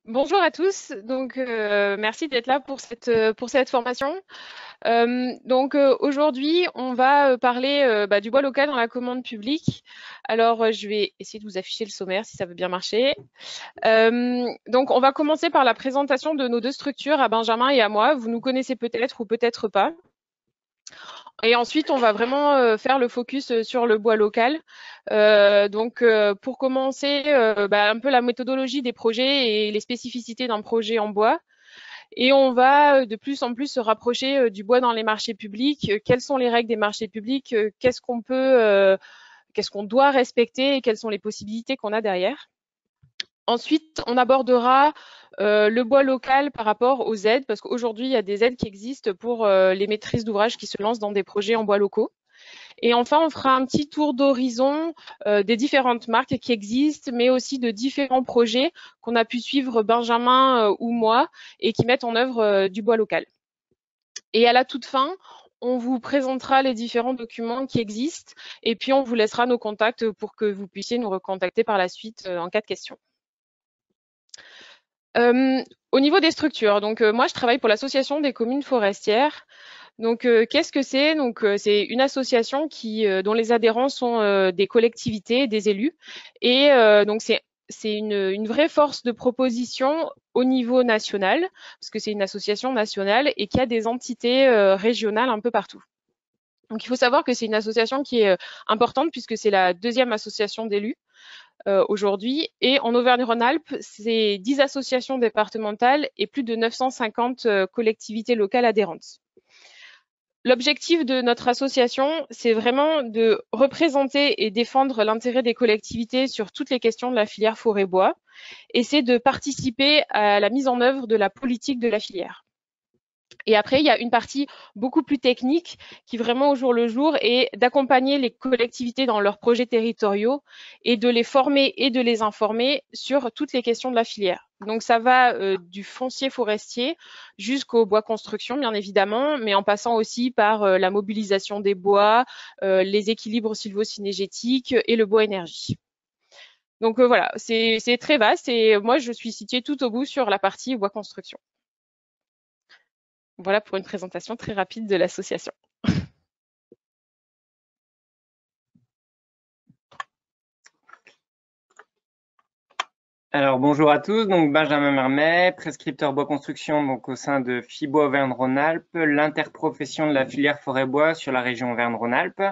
Bonjour à tous. Merci d'être là pour cette formation. Aujourd'hui, on va parler du bois local dans la commande publique. Je vais essayer de vous afficher le sommaire si ça veut bien marcher. On va commencer par la présentation de nos deux structures, à Benjamin et à moi. Vous nous connaissez peut-être ou peut-être pas. Et ensuite, on va vraiment faire le focus sur le bois local. Pour commencer, un peu la méthodologie des projets et les spécificités d'un projet en bois. Et on va de plus en plus se rapprocher du bois dans les marchés publics. Quelles sont les règles des marchés publics? Qu'est-ce qu'on doit respecter et quelles sont les possibilités qu'on a derrière? Ensuite, on abordera le bois local par rapport aux aides, parce qu'aujourd'hui, il y a des aides qui existent pour les maîtrises d'ouvrage qui se lancent dans des projets en bois locaux. Et enfin, on fera un petit tour d'horizon des différentes marques qui existent, mais aussi de différents projets qu'on a pu suivre Benjamin ou moi et qui mettent en œuvre du bois local. Et à la toute fin, on vous présentera les différents documents qui existent et puis on vous laissera nos contacts pour que vous puissiez nous recontacter par la suite en cas de question. Au niveau des structures, moi je travaille pour l'association des communes forestières. Qu'est-ce que c'est? C'est une association dont les adhérents sont des collectivités, des élus, et c'est une vraie force de proposition au niveau national, parce que c'est une association nationale et qui a des entités régionales un peu partout. Donc il faut savoir que c'est une association qui est importante puisque c'est la deuxième association d'élus aujourd'hui. Et en Auvergne-Rhône-Alpes, c'est 10 associations départementales et plus de 950 collectivités locales adhérentes. L'objectif de notre association, c'est vraiment de représenter et défendre l'intérêt des collectivités sur toutes les questions de la filière forêt-bois, et c'est de participer à la mise en œuvre de la politique de la filière. Et après, il y a une partie beaucoup plus technique qui vraiment au jour le jour est d'accompagner les collectivités dans leurs projets territoriaux et de les former et de les informer sur toutes les questions de la filière. Donc ça va du foncier forestier jusqu'au bois construction, bien évidemment, mais en passant aussi par la mobilisation des bois, les équilibres sylvo-synergétiques et le bois énergie. Voilà, c'est très vaste et moi je suis située tout au bout sur la partie bois construction. Voilà pour une présentation très rapide de l'association. Alors bonjour à tous, donc Benjamin Mermet, prescripteur bois construction donc au sein de FIBOA Auvergne-Rhône-Alpes, l'interprofession de la filière forêt-bois sur la région Auvergne-Rhône-Alpes.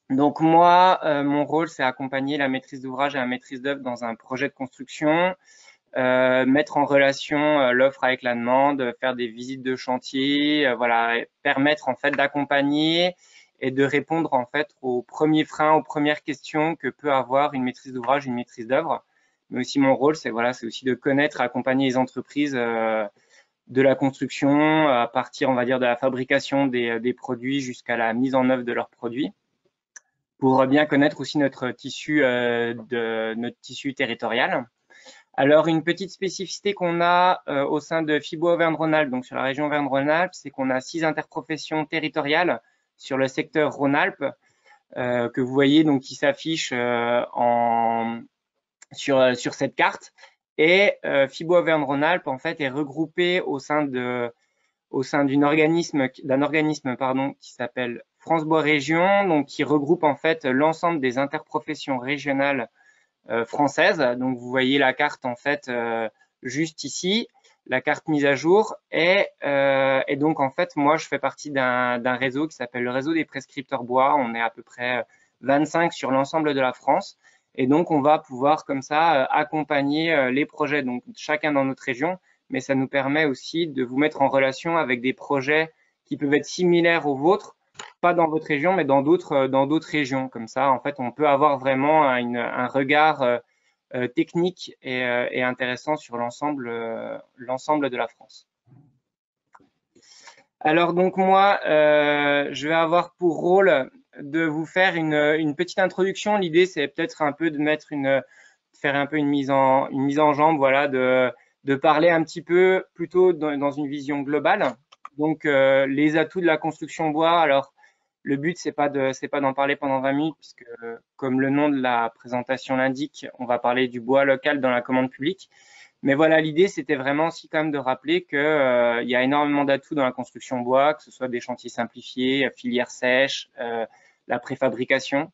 Donc moi, mon rôle c'est accompagner la maîtrise d'ouvrage et la maîtrise d'œuvre dans un projet de construction, mettre en relation l'offre avec la demande, faire des visites de chantier, voilà, permettre en fait d'accompagner et de répondre en fait aux premiers freins, aux premières questions que peut avoir une maîtrise d'ouvrage, une maîtrise d'œuvre. Mais aussi mon rôle, c'est voilà, c'est aussi de connaître, accompagner les entreprises de la construction à partir, on va dire, de la fabrication des produits jusqu'à la mise en œuvre de leurs produits, pour bien connaître aussi notre tissu territorial. Alors, une petite spécificité qu'on a au sein de FIBOA Auvergne-Rhône-Alpes, donc sur la région Auvergne-Rhône-Alpes, c'est qu'on a 6 interprofessions territoriales sur le secteur Rhône-Alpes que vous voyez donc qui s'affichent sur cette carte. Et FIBOA Auvergne-Rhône-Alpes en fait est regroupé au sein d'un organisme qui s'appelle France Bois Région, donc qui regroupe en fait l'ensemble des interprofessions régionales françaises. Donc vous voyez la carte en fait juste ici, la carte mise à jour. Et donc en fait moi je fais partie d'un réseau qui s'appelle le réseau des prescripteurs bois. On est à peu près 25 sur l'ensemble de la France. Et donc on va pouvoir comme ça accompagner les projets, donc chacun dans notre région, mais ça nous permet aussi de vous mettre en relation avec des projets qui peuvent être similaires aux vôtres, pas dans votre région, mais dans d'autres régions. Comme ça, en fait, on peut avoir vraiment un regard technique et intéressant sur l'ensemble de la France. Alors donc moi, je vais avoir pour rôle de vous faire une petite introduction. L'idée, c'est peut-être un peu de faire un peu une mise en jambe, voilà, de parler un petit peu plutôt dans une vision globale. Donc les atouts de la construction bois. Alors Le but, c'est pas d'en parler pendant 20 minutes, puisque comme le nom de la présentation l'indique, on va parler du bois local dans la commande publique. Mais voilà, l'idée, c'était vraiment aussi quand même de rappeler que il y a énormément d'atouts dans la construction bois, que ce soit des chantiers simplifiés, filières sèches, la préfabrication.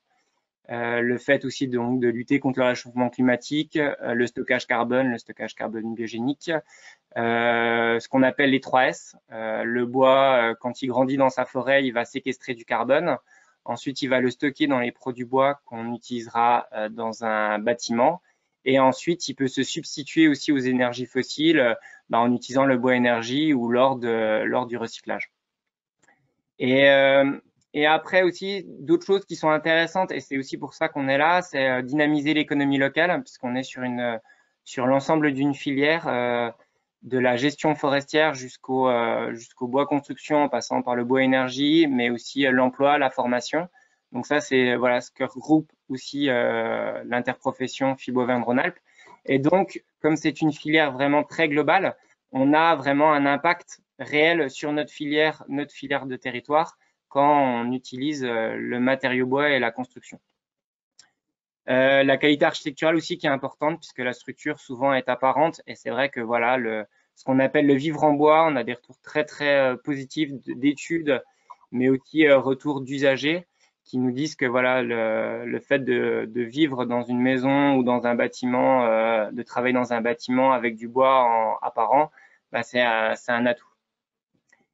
Le fait aussi donc de lutter contre le réchauffement climatique, le stockage carbone biogénique, ce qu'on appelle les 3 S. Le bois, quand il grandit dans sa forêt, il va séquestrer du carbone. Ensuite, il va le stocker dans les produits bois qu'on utilisera dans un bâtiment. Et ensuite, il peut se substituer aussi aux énergies fossiles en utilisant le bois énergie ou lors du recyclage. Et, et après aussi, d'autres choses qui sont intéressantes, et c'est aussi pour ça qu'on est là, c'est dynamiser l'économie locale, puisqu'on est sur l'ensemble d'une filière, de la gestion forestière jusqu'au bois construction, en passant par le bois énergie, mais aussi l'emploi, la formation. Donc ça, c'est voilà ce que regroupe aussi l'interprofession Fibo-Auvergne-Rhône-Alpes. Et donc, comme c'est une filière vraiment très globale, on a vraiment un impact réel sur notre filière de territoire quand on utilise le matériau bois et la construction. La qualité architecturale aussi qui est importante puisque la structure souvent est apparente et c'est vrai que voilà ce qu'on appelle le vivre en bois, on a des retours très positifs d'études, mais aussi retours d'usagers qui nous disent que voilà le fait de vivre dans une maison ou dans un bâtiment, de travailler dans un bâtiment avec du bois apparent, bah, c'est un atout.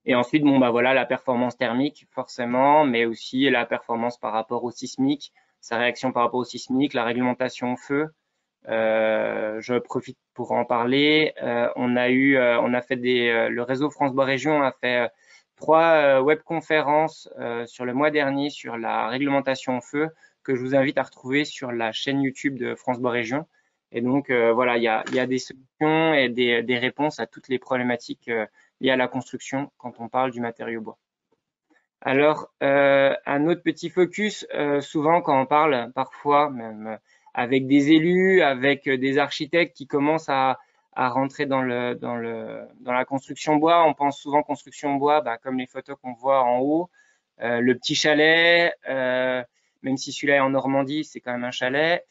Et ensuite, bon, bah voilà, la performance thermique, forcément, mais aussi la performance par rapport au sismique, sa réaction par rapport au sismique, la réglementation au feu. Je profite pour en parler. On a fait le réseau France Bois Région a fait 3 webconférences sur le mois dernier sur la réglementation au feu que je vous invite à retrouver sur la chaîne YouTube de France Bois Région. Et donc voilà, il y a des solutions et des réponses à toutes les problématiques liées à la construction quand on parle du matériau bois. Alors, un autre petit focus, souvent quand on parle, parfois même avec des élus, avec des architectes qui commencent à rentrer dans la construction bois, on pense souvent construction bois, bah, comme les photos qu'on voit en haut, le petit chalet, même si celui-là est en Normandie, c'est quand même un chalet,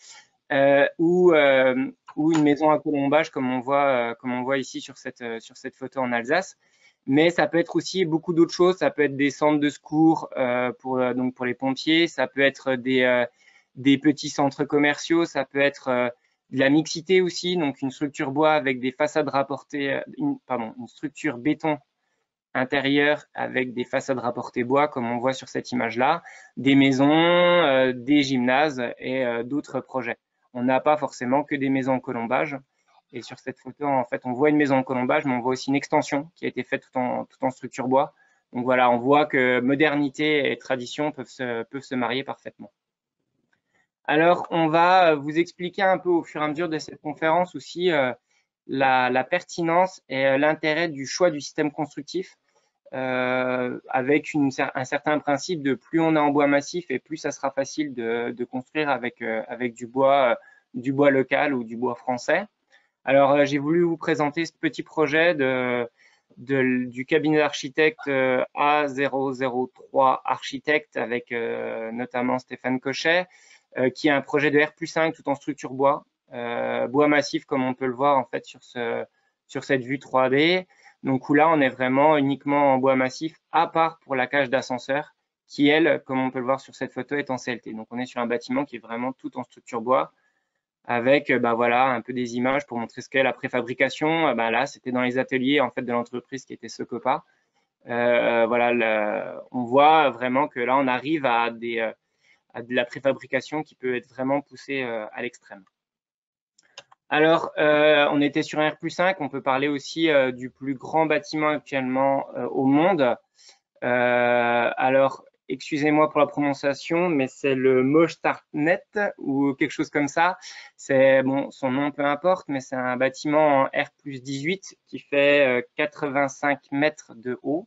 ou une maison à colombage comme on voit ici sur cette photo en Alsace. Mais ça peut être aussi beaucoup d'autres choses. Ça peut être des centres de secours donc pour les pompiers. Ça peut être des petits centres commerciaux. Ça peut être de la mixité aussi. Donc une structure bois avec des façades rapportées, une structure béton intérieure avec des façades rapportées bois, comme on voit sur cette image-là, des maisons, des gymnases et d'autres projets. On n'a pas forcément que des maisons en colombage. Et sur cette photo, en fait, on voit une maison en colombage, mais on voit aussi une extension qui a été faite tout en structure bois. Donc voilà, on voit que modernité et tradition peuvent se marier parfaitement. Alors, on va vous expliquer un peu au fur et à mesure de cette conférence aussi la pertinence et l'intérêt du choix du système constructif avec un certain principe de plus on est en bois massif et plus ça sera facile de construire avec du bois local ou du bois français. Alors, j'ai voulu vous présenter ce petit projet du cabinet d'architectes A003 Architectes avec notamment Stéphane Cochet, qui est un projet de R+5 tout en structure bois, bois massif comme on peut le voir en fait sur cette vue 3D. Donc où là, on est vraiment uniquement en bois massif, à part pour la cage d'ascenseur, qui elle, comme on peut le voir sur cette photo, est en CLT. Donc on est sur un bâtiment qui est vraiment tout en structure bois, avec bah voilà un peu des images pour montrer ce qu'est la préfabrication. Bah là, c'était dans les ateliers en fait de l'entreprise qui était Socopa. Voilà, on voit vraiment que là, on arrive à de la préfabrication qui peut être vraiment poussée à l'extrême. Alors, on était sur un R+5, on peut parler aussi du plus grand bâtiment actuellement au monde. Alors, excusez-moi pour la prononciation, mais c'est le Mostartnet ou quelque chose comme ça. C'est bon, son nom peu importe, mais c'est un bâtiment en R+18 qui fait 85 mètres de haut.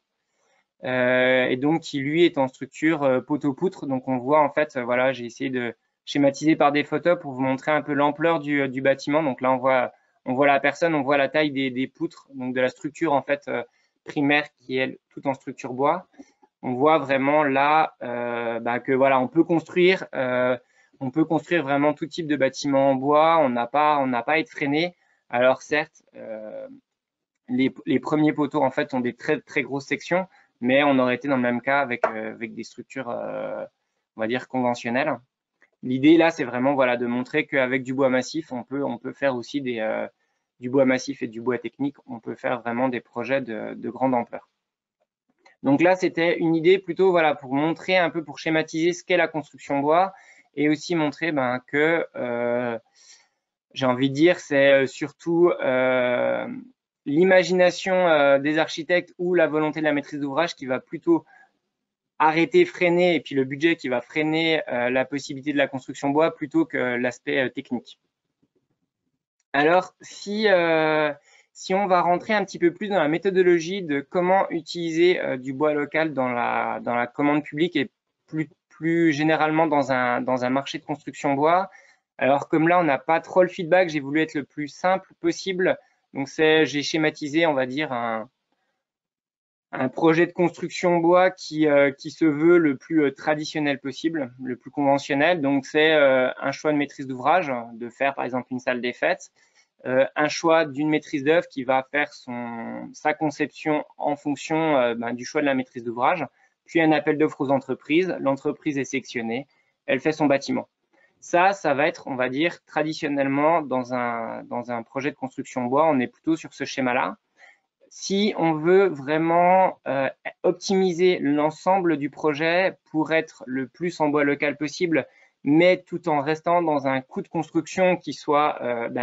Et donc qui lui est en structure poteau-poutre. Donc on voit en fait, voilà, j'ai essayé de schématiser par des photos pour vous montrer un peu l'ampleur du bâtiment. Donc là on voit la personne, on voit la taille des poutres, donc de la structure en fait primaire qui est tout en structure bois. on voit vraiment là que voilà, on peut construire vraiment tout type de bâtiment en bois. On n'a pas à être freiné. Alors certes, les premiers poteaux en fait ont des très très grosses sections, mais on aurait été dans le même cas avec des structures, on va dire conventionnelles. L'idée là, c'est vraiment voilà de montrer qu'avec du bois massif, on peut faire aussi du bois massif et du bois technique. On peut faire vraiment des projets de grande ampleur. Donc là, c'était une idée plutôt voilà pour montrer un peu, pour schématiser ce qu'est la construction bois et aussi montrer que j'ai envie de dire, c'est surtout l'imagination des architectes ou la volonté de la maîtrise d'ouvrage qui va plutôt arrêter, freiner, et puis le budget qui va freiner la possibilité de la construction bois plutôt que l'aspect technique. Alors, si on va rentrer un petit peu plus dans la méthodologie de comment utiliser du bois local dans la commande publique et plus généralement dans un marché de construction bois, alors comme là, on n'a pas trop le feedback, j'ai voulu être le plus simple possible. Donc j'ai schématisé, on va dire, un projet de construction bois qui se veut le plus traditionnel possible, le plus conventionnel. Donc c'est un choix de maîtrise d'ouvrage, de faire par exemple une salle des fêtes, un choix d'une maîtrise d'œuvre qui va faire sa conception en fonction du choix de la maîtrise d'ouvrage, puis un appel d'offres aux entreprises. L'entreprise est sélectionnée, elle fait son bâtiment. Ça va être, on va dire, traditionnellement dans un projet de construction bois, on est plutôt sur ce schéma-là. Si on veut vraiment optimiser l'ensemble du projet pour être le plus en bois local possible, mais tout en restant dans un coût de construction qui soit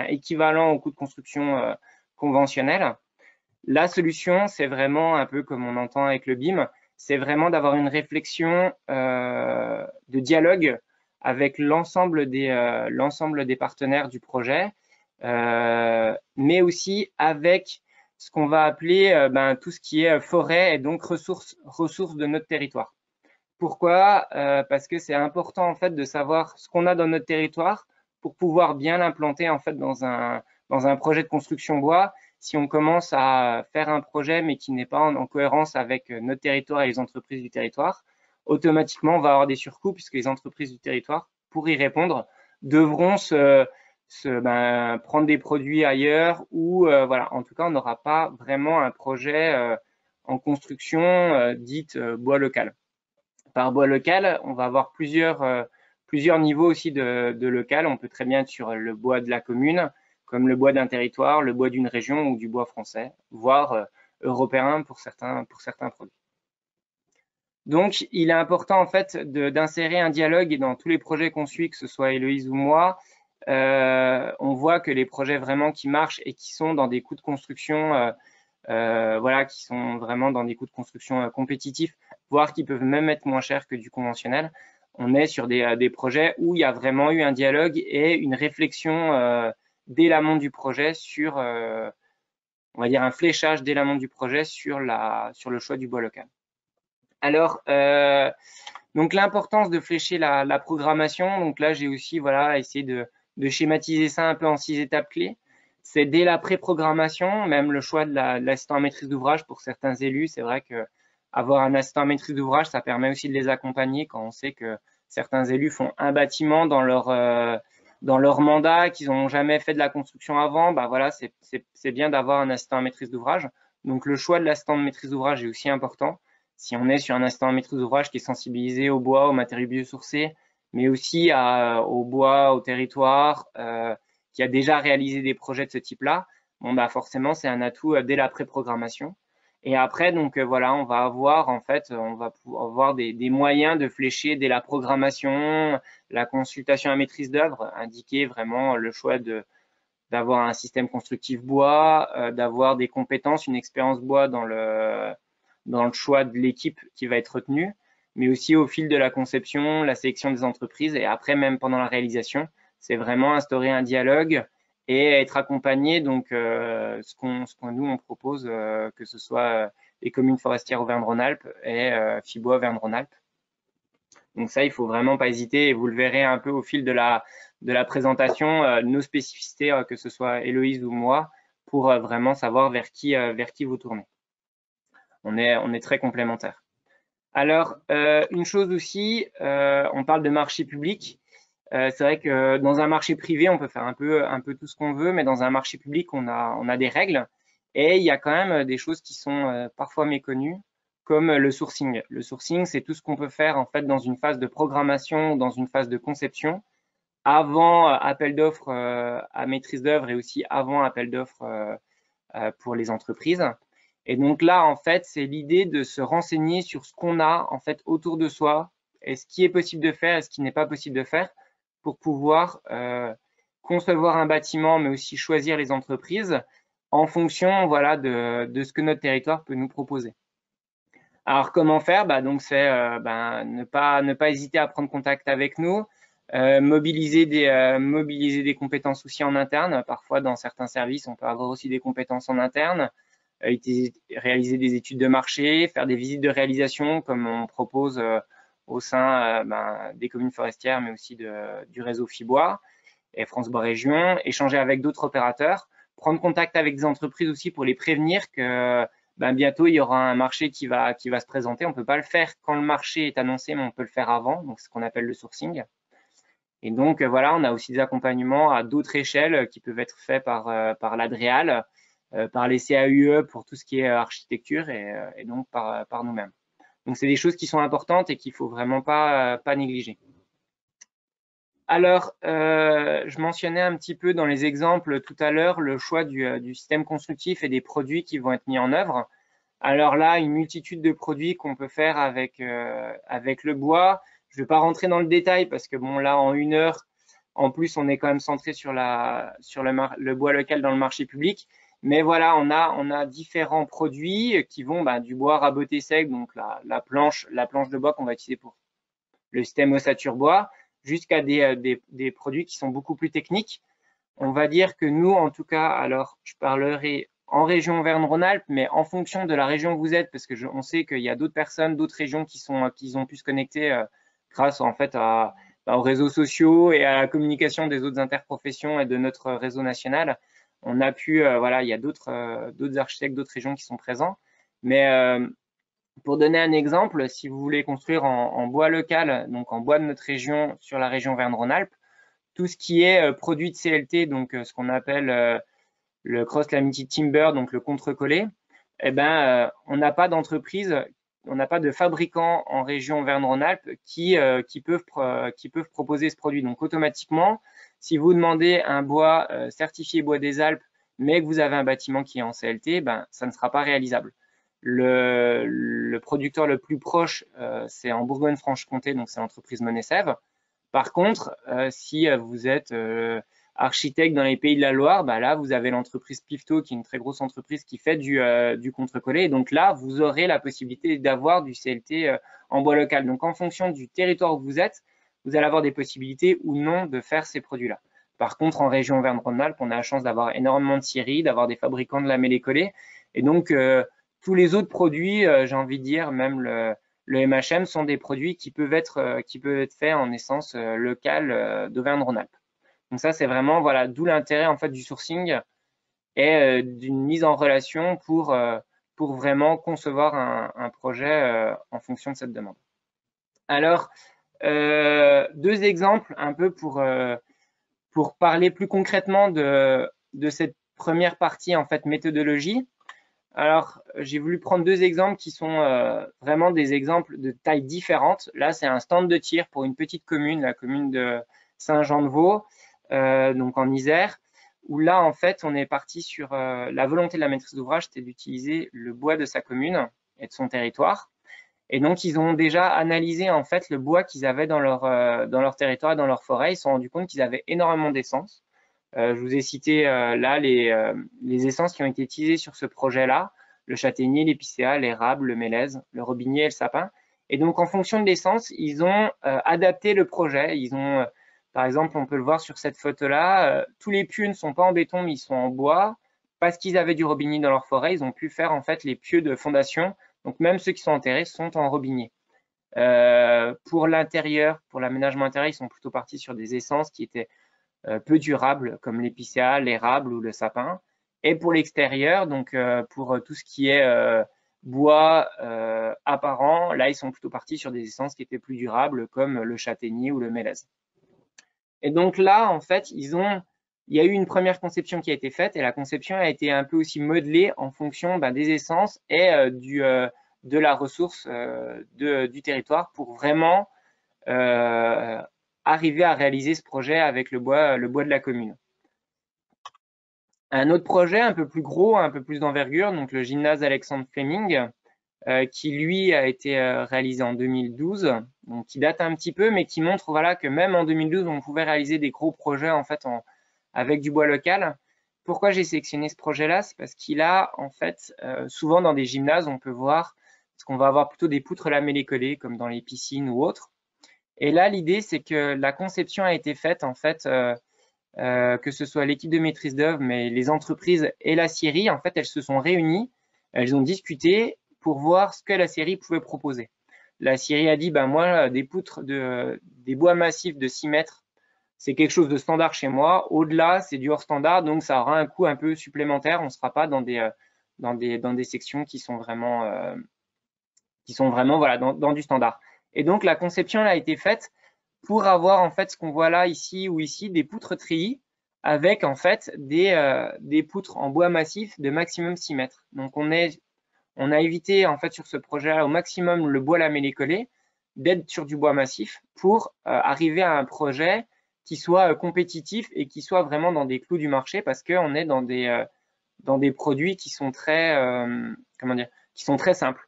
équivalent au coût de construction conventionnel, la solution, c'est vraiment un peu comme on entend avec le BIM, c'est vraiment d'avoir une réflexion de dialogue avec l'ensemble des partenaires du projet, mais aussi avec ce qu'on va appeler tout ce qui est forêt et donc ressources de notre territoire. Pourquoi? Parce que c'est important en fait de savoir ce qu'on a dans notre territoire pour pouvoir bien l'implanter en fait dans un projet de construction bois. Si on commence à faire un projet mais qui n'est pas en cohérence avec notre territoire et les entreprises du territoire, automatiquement on va avoir des surcoûts puisque les entreprises du territoire, pour y répondre, devront prendre des produits ailleurs ou voilà. En tout cas, on n'aura pas vraiment un projet en construction dite bois local. Par bois local, on va avoir plusieurs niveaux aussi de local. On peut très bien être sur le bois de la commune, comme le bois d'un territoire, le bois d'une région ou du bois français, voire européen pour certains produits. Donc, il est important en fait d'insérer un dialogue dans tous les projets qu'on suit, que ce soit Héloïse ou moi. On voit que les projets vraiment qui marchent et qui sont dans des coûts de construction qui sont vraiment dans des coûts de construction compétitifs, voire qui peuvent même être moins chers que du conventionnel. On est sur des projets où il y a vraiment eu un dialogue et une réflexion dès l'amont du projet sur, on va dire, un fléchage dès l'amont du projet sur le choix du bois local. Alors, donc l'importance de flécher la programmation. Donc là, j'ai aussi essayé de schématiser ça un peu en 6 étapes clés. C'est dès la pré-programmation, même le choix de l'assistant à maîtrise d'ouvrage pour certains élus. C'est vrai que avoir un assistant à maîtrise d'ouvrage, ça permet aussi de les accompagner quand on sait que certains élus font un bâtiment dans leur mandat, qu'ils n'ont jamais fait de la construction avant. Voilà, c'est bien d'avoir un assistant à maîtrise d'ouvrage. Donc le choix de l'assistant de maîtrise d'ouvrage est aussi important. Si on est sur un assistant à maîtrise d'ouvrage qui est sensibilisé au bois, aux matériaux biosourcés, mais aussi au bois, au territoire, qui a déjà réalisé des projets de ce type-là, forcément, c'est un atout dès la pré-programmation. Et après, donc voilà, on va avoir des moyens de flécher dès la programmation, la consultation à maîtrise d'œuvre, indiquer vraiment le choix d'avoir un système constructif bois, d'avoir des compétences, une expérience bois dans le choix de l'équipe qui va être retenue, mais aussi au fil de la conception, la sélection des entreprises et après même pendant la réalisation, c'est vraiment instaurer un dialogue et être accompagné. Donc, ce qu'on nous on propose, que ce soit les communes forestières Auvergne-Rhône-Alpes et FIBOA Auvergne-Rhône-Alpes. Donc ça, il faut vraiment pas hésiter et vous le verrez un peu au fil de la présentation, nos spécificités, que ce soit Héloïse ou moi, pour vraiment savoir vers qui vous tournez. On est très complémentaires. Alors, une chose aussi, on parle de marché public. C'est vrai que dans un marché privé, on peut faire un peu tout ce qu'on veut, mais dans un marché public, on a des règles. Et il y a quand même des choses qui sont parfois méconnues, comme le sourcing. Le sourcing, c'est tout ce qu'on peut faire en fait dans une phase de programmation, dans une phase de conception, avant appel d'offres à maîtrise d'œuvre et aussi avant appel d'offres pour les entreprises. Et donc là, en fait, c'est l'idée de se renseigner sur ce qu'on a en fait autour de soi et ce qui est possible de faire et ce qui n'est pas possible de faire pour pouvoir concevoir un bâtiment, mais aussi choisir les entreprises en fonction, voilà, de ce que notre territoire peut nous proposer. Alors comment faire? Bah, donc c'est ne pas hésiter à prendre contact avec nous, mobiliser des compétences aussi en interne. Parfois dans certains services, on peut avoir aussi des compétences en interne, réaliser des études de marché, faire des visites de réalisation comme on propose au sein des communes forestières, mais aussi du réseau Fibois et France Bois Région, échanger avec d'autres opérateurs, prendre contact avec des entreprises aussi pour les prévenir que bientôt il y aura un marché qui va se présenter. On peut pas le faire quand le marché est annoncé, mais on peut le faire avant, donc c'est ce qu'on appelle le sourcing. Et donc voilà, on a aussi des accompagnements à d'autres échelles qui peuvent être faits par l'Adréal, par les CAUE pour tout ce qui est architecture et donc par nous-mêmes. Donc c'est des choses qui sont importantes et qu'il faut vraiment pas négliger. Alors, je mentionnais un petit peu dans les exemples tout à l'heure le choix du système constructif et des produits qui vont être mis en œuvre. Alors là, une multitude de produits qu'on peut faire avec le bois. Je ne vais pas rentrer dans le détail parce que bon, là, en 1 heure, en plus, on est quand même centré sur le bois local dans le marché public. Mais voilà, on a différents produits qui vont du bois raboté sec, donc la planche de bois qu'on va utiliser pour le système ossature bois, jusqu'à des produits qui sont beaucoup plus techniques. On va dire que nous, en tout cas, alors je parlerai en région Auvergne-Rhône-Alpes, mais en fonction de la région où vous êtes, parce que on sait qu'il y a d'autres personnes, d'autres régions qui ont pu se connecter grâce en fait aux réseaux sociaux et à la communication des autres interprofessions et de notre réseau national. On a pu, voilà, il y a d'autres architectes, d'autres régions qui sont présents. Mais pour donner un exemple, si vous voulez construire en bois local, donc en bois de notre région sur la région Auvergne-Rhône-Alpes, tout ce qui est produit de CLT, donc ce qu'on appelle le cross laminated timber, donc le contre-collé, eh ben, on n'a pas d'entreprise, on n'a pas de fabricant en région Auvergne-Rhône-Alpes qui peuvent proposer ce produit. Donc automatiquement, si vous demandez un bois certifié bois des Alpes, mais que vous avez un bâtiment qui est en CLT, ben, ça ne sera pas réalisable. Le producteur le plus proche, c'est en Bourgogne-Franche-Comté, donc c'est l'entreprise Monesève. Par contre, si vous êtes architecte dans les Pays de la Loire, bah là, vous avez l'entreprise Pifto, qui est une très grosse entreprise qui fait du contre-collé. Et donc là, vous aurez la possibilité d'avoir du CLT en bois local. Donc en fonction du territoire où vous êtes, vous allez avoir des possibilités ou non de faire ces produits-là. Par contre, en région Auvergne-Rhône-Alpes, on a la chance d'avoir énormément de scieries, d'avoir des fabricants de la mêlée-collée. Et donc, tous les autres produits, j'ai envie de dire, même le MHM sont des produits qui peuvent être faits en essence locale d'Auvergne-Rhône-Alpes. Donc ça, c'est vraiment, voilà, d'où l'intérêt en fait du sourcing et d'une mise en relation pour vraiment concevoir un projet en fonction de cette demande. Alors, 2 exemples un peu pour parler plus concrètement de cette première partie en fait méthodologie. Alors, j'ai voulu prendre 2 exemples qui sont vraiment des exemples de tailles différentes. Là, c'est un stand de tir pour une petite commune, la commune de Saint-Jean-de-Vaux, donc en Isère, où là, en fait, on est parti sur la volonté de la maîtrise d'ouvrage, c'était d'utiliser le bois de sa commune et de son territoire. Et donc, ils ont déjà analysé en fait le bois qu'ils avaient dans leur territoire et dans leur forêt. Ils se sont rendus compte qu'ils avaient énormément d'essence. Je vous ai cité là les essences qui ont été utilisées sur ce projet-là, le châtaignier, l'épicéa, l'érable, le mélèze, le robinier et le sapin. Et donc, en fonction de l'essence, ils ont adapté le projet. Ils ont, par exemple, on peut le voir sur cette photo-là, tous les pieux ne sont pas en béton, mais ils sont en bois. Parce qu'ils avaient du robinier dans leur forêt, ils ont pu faire en fait les pieux de fondation. Donc, même ceux qui sont enterrés sont en robinier. Pour l'intérieur, pour l'aménagement intérieur, ils sont plutôt partis sur des essences qui étaient peu durables comme l'épicéa, l'érable ou le sapin. Et pour l'extérieur, donc pour tout ce qui est bois apparents. Là, ils sont plutôt partis sur des essences qui étaient plus durables, comme le châtaignier ou le mélèze. Et donc là, en fait, il y a eu une première conception qui a été faite, et la conception a été un peu aussi modelée en fonction des essences et de la ressource du territoire pour vraiment arriver à réaliser ce projet avec le bois de la commune. Un autre projet un peu plus gros, un peu plus d'envergure, donc le gymnase Alexandre Fleming, qui lui a été réalisé en 2012, donc qui date un petit peu, mais qui montre voilà que même en 2012 on pouvait réaliser des gros projets en fait avec du bois local. Pourquoi j'ai sélectionné ce projet-là? C'est parce qu'il a en fait souvent dans des gymnases on peut voir parce qu'on va avoir plutôt des poutres lamellées collées comme dans les piscines ou autres. Et là l'idée c'est que la conception a été faite en fait que ce soit l'équipe de maîtrise d'œuvre, mais les entreprises et la scierie, en fait, elles se sont réunies, elles ont discuté pour voir ce que la scierie pouvait proposer. La scierie a dit, moi, des poutres des bois massifs de 6 mètres, c'est quelque chose de standard chez moi. Au-delà, c'est du hors standard, donc ça aura un coût un peu supplémentaire. On ne sera pas dans des sections qui sont vraiment voilà, dans du standard. Et donc, la conception a été faite pour avoir en fait ce qu'on voit là ici ou ici, des poutres treillis avec en fait des poutres en bois massif de maximum 6 mètres. Donc on a évité en fait sur ce projet-là au maximum le bois lamellé collé, d'être sur du bois massif pour arriver à un projet qui soit compétitif et qui soit vraiment dans des clous du marché parce qu'on est dans des produits qui sont très qui sont très simples.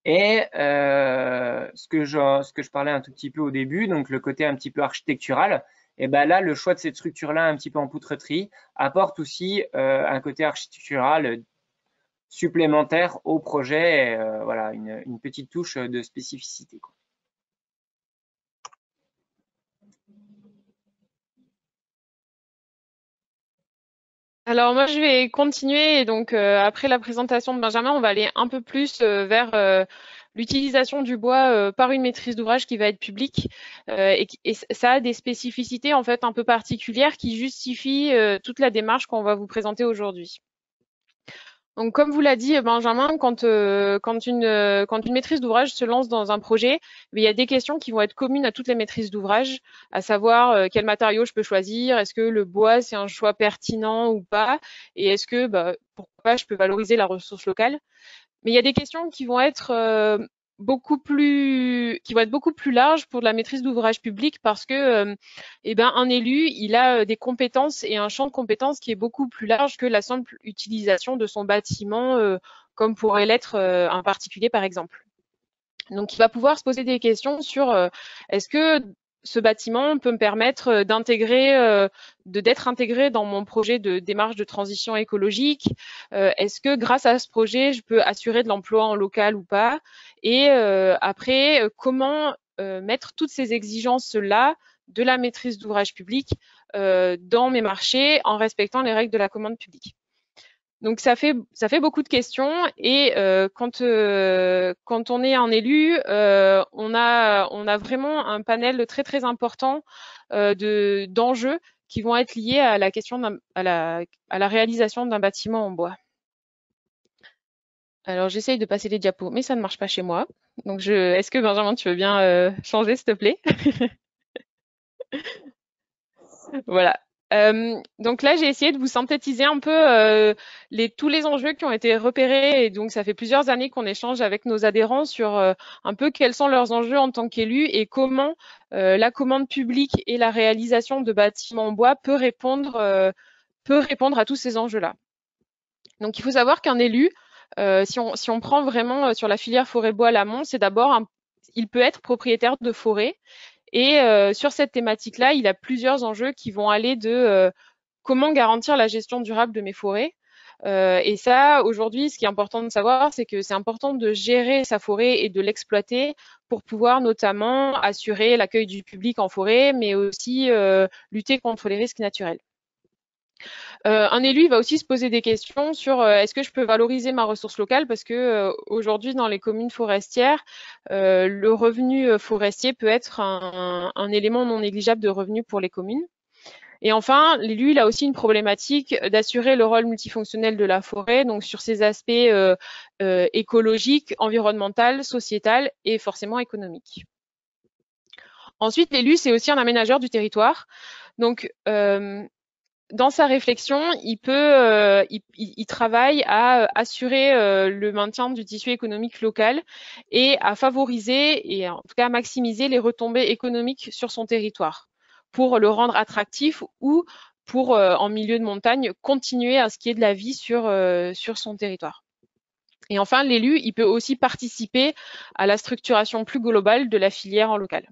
Et ce que je parlais un tout petit peu au début, donc le côté un petit peu architectural, et ben là, le choix de cette structure-là, un petit peu en poutreterie, apporte aussi un côté architectural supplémentaire au projet, et, voilà, une petite touche de spécificité, quoi. Alors moi je vais continuer et donc après la présentation de Benjamin, on va aller un peu plus vers l'utilisation du bois par une maîtrise d'ouvrage qui va être publique et ça a des spécificités en fait un peu particulières qui justifient toute la démarche qu'on va vous présenter aujourd'hui. Donc, comme vous l'a dit Benjamin, quand une maîtrise d'ouvrage se lance dans un projet, il y a des questions qui vont être communes à toutes les maîtrises d'ouvrage, à savoir quel matériau je peux choisir, est-ce que le bois c'est un choix pertinent ou pas, et est-ce que pourquoi pas je peux valoriser la ressource locale. Mais il y a des questions qui vont être beaucoup plus larges pour de la maîtrise d'ouvrage public parce que un élu, il a des compétences et un champ de compétences qui est beaucoup plus large que la simple utilisation de son bâtiment, comme pourrait l'être un particulier par exemple. Donc, il va pouvoir se poser des questions sur est-ce que ce bâtiment peut me permettre d'être intégré dans mon projet de démarche de transition écologique. Est-ce que grâce à ce projet, je peux assurer de l'emploi en local ou pas? Et après, comment mettre toutes ces exigences-là de la maîtrise d'ouvrage public dans mes marchés en respectant les règles de la commande publique. Donc ça fait beaucoup de questions et quand on est un élu, on a vraiment un panel très très important d'enjeux qui vont être liés à la question à la réalisation d'un bâtiment en bois. Alors j'essaye de passer les diapos, mais ça ne marche pas chez moi. Donc est-ce que Benjamin, tu veux bien changer s'il te plaît? Voilà. Donc là, j'ai essayé de vous synthétiser un peu tous les enjeux qui ont été repérés. Et donc, ça fait plusieurs années qu'on échange avec nos adhérents sur un peu quels sont leurs enjeux en tant qu'élus et comment la commande publique et la réalisation de bâtiments en bois peut répondre à tous ces enjeux-là. Donc, il faut savoir qu'un élu, si on prend vraiment sur la filière forêt-bois l'amont, c'est d'abord il peut être propriétaire de forêt. Et sur cette thématique-là, il y a plusieurs enjeux qui vont aller de comment garantir la gestion durable de mes forêts. Et ça, aujourd'hui, ce qui est important de savoir, c'est que c'est important de gérer sa forêt et de l'exploiter pour pouvoir notamment assurer l'accueil du public en forêt, mais aussi lutter contre les risques naturels. Un élu va aussi se poser des questions sur est-ce que je peux valoriser ma ressource locale parce que aujourd'hui dans les communes forestières, le revenu forestier peut être un élément non négligeable de revenu pour les communes. Et enfin, l'élu, il a aussi une problématique d'assurer le rôle multifonctionnel de la forêt, donc sur ses aspects écologiques, environnementaux, sociétal et forcément économiques. Ensuite, l'élu, c'est aussi un aménageur du territoire. Donc, dans sa réflexion, il travaille à assurer le maintien du tissu économique local et à favoriser et en tout cas à maximiser les retombées économiques sur son territoire pour le rendre attractif ou pour, en milieu de montagne, continuer à ce qu'il y ait de la vie sur son territoire. Et enfin, l'élu, il peut aussi participer à la structuration plus globale de la filière en local.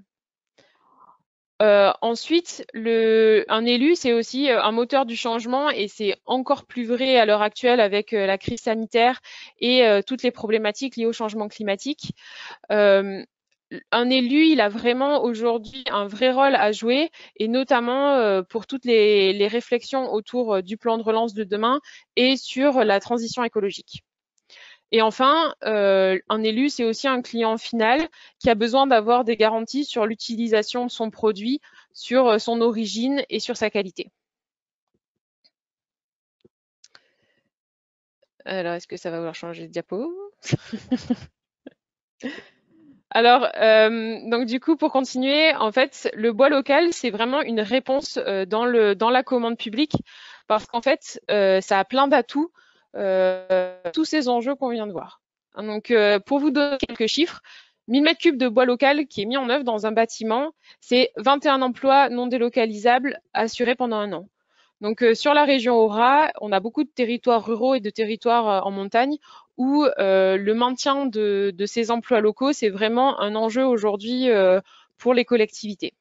Ensuite, un élu, c'est aussi un moteur du changement et c'est encore plus vrai à l'heure actuelle avec la crise sanitaire et toutes les problématiques liées au changement climatique. Un élu, il a vraiment aujourd'hui un vrai rôle à jouer et notamment pour toutes les réflexions autour du plan de relance de demain et sur la transition écologique. Et enfin, un élu, c'est aussi un client final qui a besoin d'avoir des garanties sur l'utilisation de son produit, sur son origine et sur sa qualité. Alors, est-ce que ça va vouloir changer de diapo? Alors, donc du coup, pour continuer, en fait, le bois local, c'est vraiment une réponse dans la commande publique parce qu'en fait, ça a plein d'atouts, tous ces enjeux qu'on vient de voir. Donc, pour vous donner quelques chiffres, 1000 mètres cubes de bois local qui est mis en œuvre dans un bâtiment, c'est 21 emplois non délocalisables assurés pendant un an. Donc, sur la région Aura, on a beaucoup de territoires ruraux et de territoires en montagne où le maintien de ces emplois locaux, c'est vraiment un enjeu aujourd'hui pour les collectivités.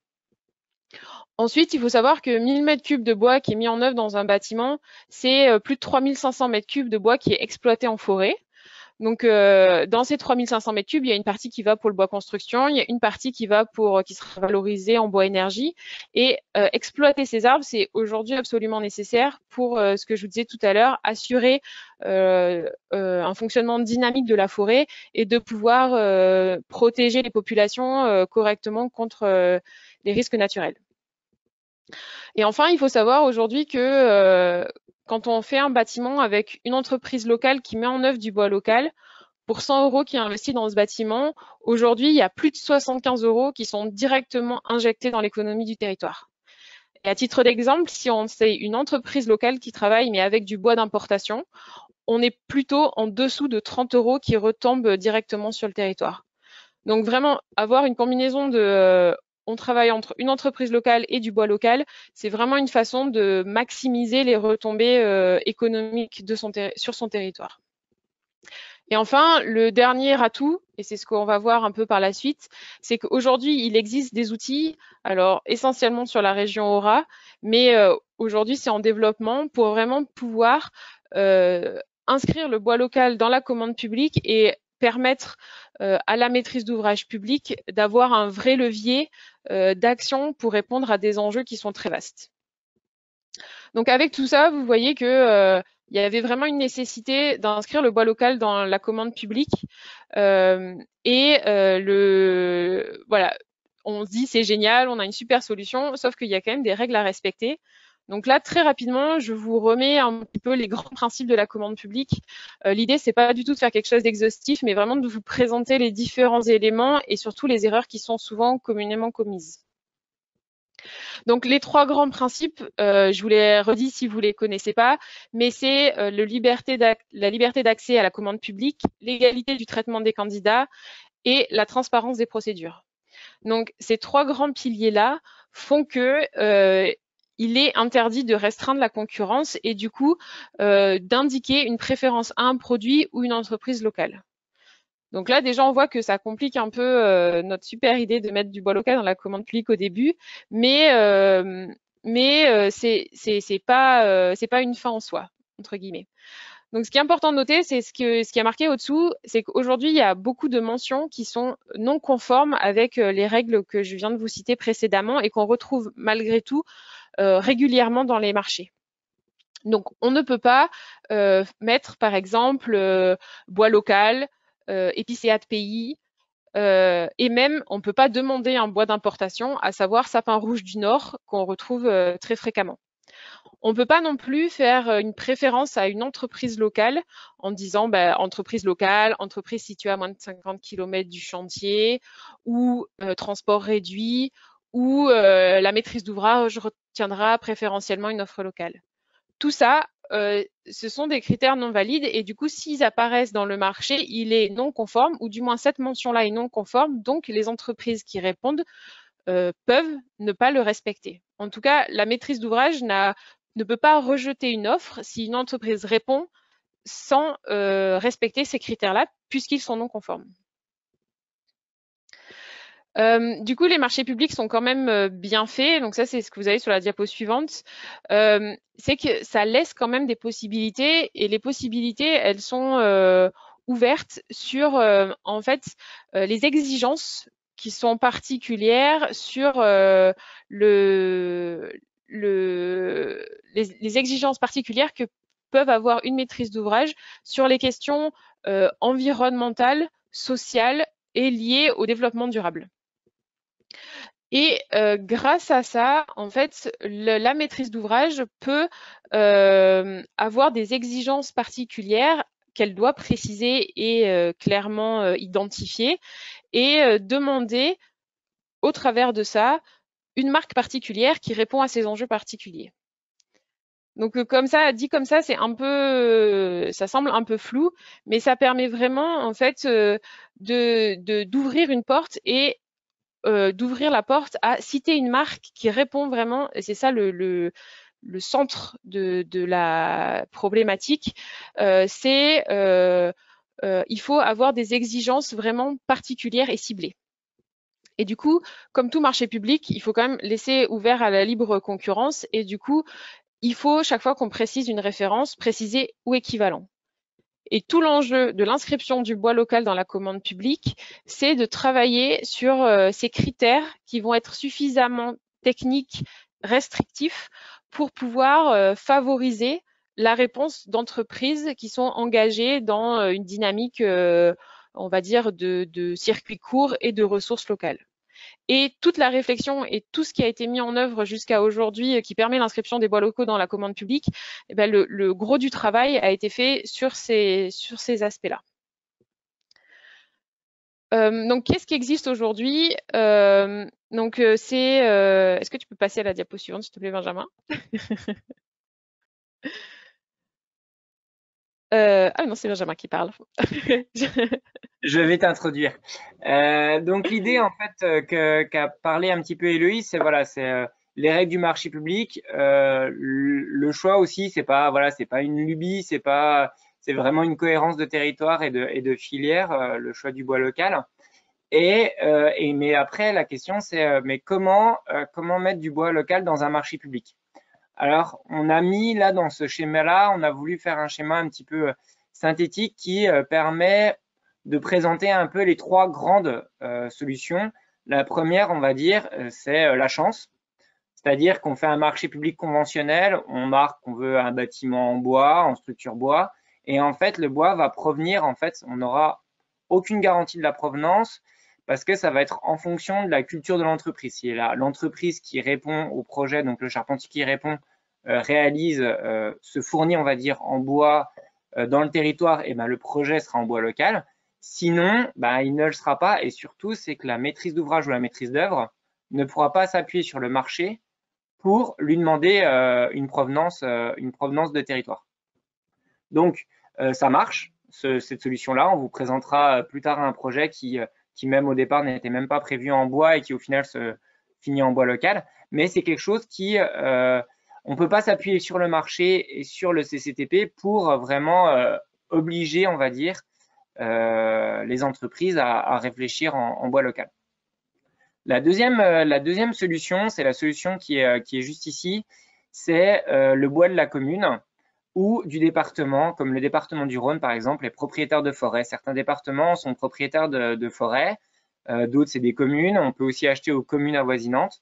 Ensuite, il faut savoir que 1000 mètres cubes de bois qui est mis en œuvre dans un bâtiment, c'est plus de 3500 mètres cubes de bois qui est exploité en forêt. Donc, dans ces 3500 mètres cubes, il y a une partie qui va pour le bois construction, il y a une partie qui sera valorisée en bois énergie. Et exploiter ces arbres, c'est aujourd'hui absolument nécessaire pour ce que je vous disais tout à l'heure, assurer un fonctionnement dynamique de la forêt et de pouvoir protéger les populations correctement contre les risques naturels. Et enfin, il faut savoir aujourd'hui que quand on fait un bâtiment avec une entreprise locale qui met en œuvre du bois local, pour 100 € qui est investi dans ce bâtiment, aujourd'hui, il y a plus de 75 € qui sont directement injectés dans l'économie du territoire. Et à titre d'exemple, si on c'est une entreprise locale qui travaille mais avec du bois d'importation, on est plutôt en dessous de 30 € qui retombent directement sur le territoire. Donc vraiment, avoir une combinaison de on travaille entre une entreprise locale et du bois local, c'est vraiment une façon de maximiser les retombées économiques sur son territoire. Et enfin, le dernier atout, et c'est ce qu'on va voir un peu par la suite, c'est qu'aujourd'hui, il existe des outils, alors essentiellement sur la région Aura, mais aujourd'hui, c'est en développement pour vraiment pouvoir inscrire le bois local dans la commande publique et permettre à la maîtrise d'ouvrage publique d'avoir un vrai levier d'action pour répondre à des enjeux qui sont très vastes. Donc avec tout ça, vous voyez que il y avait vraiment une nécessité d'inscrire le bois local dans la commande publique. Voilà, on se dit c'est génial, on a une super solution, sauf qu'il y a quand même des règles à respecter. Donc là, très rapidement, je vous remets un petit peu les grands principes de la commande publique. L'idée, c'est pas du tout de faire quelque chose d'exhaustif, mais vraiment de vous présenter les différents éléments et surtout les erreurs qui sont souvent communément commises. Donc les trois grands principes, je vous les redis si vous les connaissez pas, mais c'est la liberté d'accès à la commande publique, l'égalité du traitement des candidats et la transparence des procédures. Donc ces trois grands piliers-là font que il est interdit de restreindre la concurrence et du coup d'indiquer une préférence à un produit ou une entreprise locale. Donc là, déjà, on voit que ça complique un peu notre super idée de mettre du bois local dans la commande publique au début, mais c'est pas une fin en soi, entre guillemets. Donc, ce qui est important de noter, c'est ce qui est marqué au-dessous, c'est qu'aujourd'hui, il y a beaucoup de mentions qui sont non conformes avec les règles que je viens de vous citer précédemment et qu'on retrouve malgré tout régulièrement dans les marchés. Donc, on ne peut pas mettre, par exemple, bois local, épicéa de pays, et même, on ne peut pas demander un bois d'importation, à savoir sapin rouge du Nord, qu'on retrouve très fréquemment. On ne peut pas non plus faire une préférence à une entreprise locale en disant entreprise locale, entreprise située à moins de 50 km du chantier, ou transport réduit, ou la maîtrise d'ouvrage retiendra préférentiellement une offre locale. Tout ça, ce sont des critères non valides et du coup, s'ils apparaissent dans le marché, il est non conforme ou du moins cette mention-là est non conforme. Donc, les entreprises qui répondent peuvent ne pas le respecter. En tout cas, la maîtrise d'ouvrage ne peut pas rejeter une offre si une entreprise répond sans respecter ces critères-là, puisqu'ils sont non conformes. Du coup, les marchés publics sont quand même bien faits. Donc ça, c'est ce que vous avez sur la diapo suivante. C'est que ça laisse quand même des possibilités et les possibilités, elles sont ouvertes sur en fait les exigences qui sont particulières sur les exigences particulières que peuvent avoir une maîtrise d'ouvrage sur les questions environnementales, sociales et liées au développement durable. Et grâce à ça, en fait, la maîtrise d'ouvrage peut avoir des exigences particulières qu'elle doit préciser et clairement identifier et demander au travers de ça une marque particulière qui répond à ces enjeux particuliers. Donc comme ça, dit comme ça, c'est un peu, ça semble un peu flou, mais ça permet vraiment en fait d'ouvrir une porte et d'ouvrir la porte à citer une marque qui répond vraiment, et c'est ça le centre de la problématique, c'est il faut avoir des exigences vraiment particulières et ciblées. Et du coup, comme tout marché public, il faut quand même laisser ouvert à la libre concurrence, et du coup, il faut, chaque fois qu'on précise une référence, préciser ou équivalent. Et tout l'enjeu de l'inscription du bois local dans la commande publique, c'est de travailler sur ces critères qui vont être suffisamment techniques, restrictifs, pour pouvoir favoriser la réponse d'entreprises qui sont engagées dans une dynamique, on va dire, de circuits courts et de ressources locales. Et toute la réflexion et tout ce qui a été mis en œuvre jusqu'à aujourd'hui qui permet l'inscription des bois locaux dans la commande publique, eh ben le gros du travail a été fait sur ces aspects-là. Donc, qu'est-ce qui existe aujourd'hui? Est-ce que tu peux passer à la diapo suivante, s'il te plaît, Benjamin? Ah non, c'est Benjamin qui parle. Je vais t'introduire. Donc l'idée en fait qu'a parlé un petit peu Héloïse, c'est voilà, c'est les règles du marché public. Le choix aussi, c'est pas voilà, c'est pas une lubie, c'est vraiment une cohérence de territoire et de filière, le choix du bois local. Mais après la question c'est mais comment mettre du bois local dans un marché public? Alors on a mis là dans ce schéma-là, on a voulu faire un schéma un petit peu synthétique qui permet de présenter un peu les trois grandes solutions. La première, on va dire, c'est la chance. C'est-à-dire qu'on fait un marché public conventionnel, on marque qu'on veut un bâtiment en bois, en structure bois, et en fait, le bois va provenir, en fait, on n'aura aucune garantie de la provenance parce que ça va être en fonction de la culture de l'entreprise. Si l'entreprise qui répond au projet, donc le charpentier qui répond, réalise, se fournit, on va dire, en bois dans le territoire, et ben le projet sera en bois local. Sinon, il ne le sera pas. Et surtout, c'est que la maîtrise d'ouvrage ou la maîtrise d'œuvre ne pourra pas s'appuyer sur le marché pour lui demander une provenance de territoire. Donc, ça marche, cette solution-là. On vous présentera plus tard un projet qui même au départ n'était même pas prévu en bois et qui au final se finit en bois local. Mais c'est quelque chose qui on ne peut pas s'appuyer sur le marché et sur le CCTP pour vraiment obliger, on va dire, les entreprises à réfléchir en bois local. La deuxième solution, c'est la solution qui est juste ici, c'est le bois de la commune ou du département, comme le département du Rhône par exemple, est propriétaire de forêts. Certains départements sont propriétaires de forêts, d'autres c'est des communes. On peut aussi acheter aux communes avoisinantes.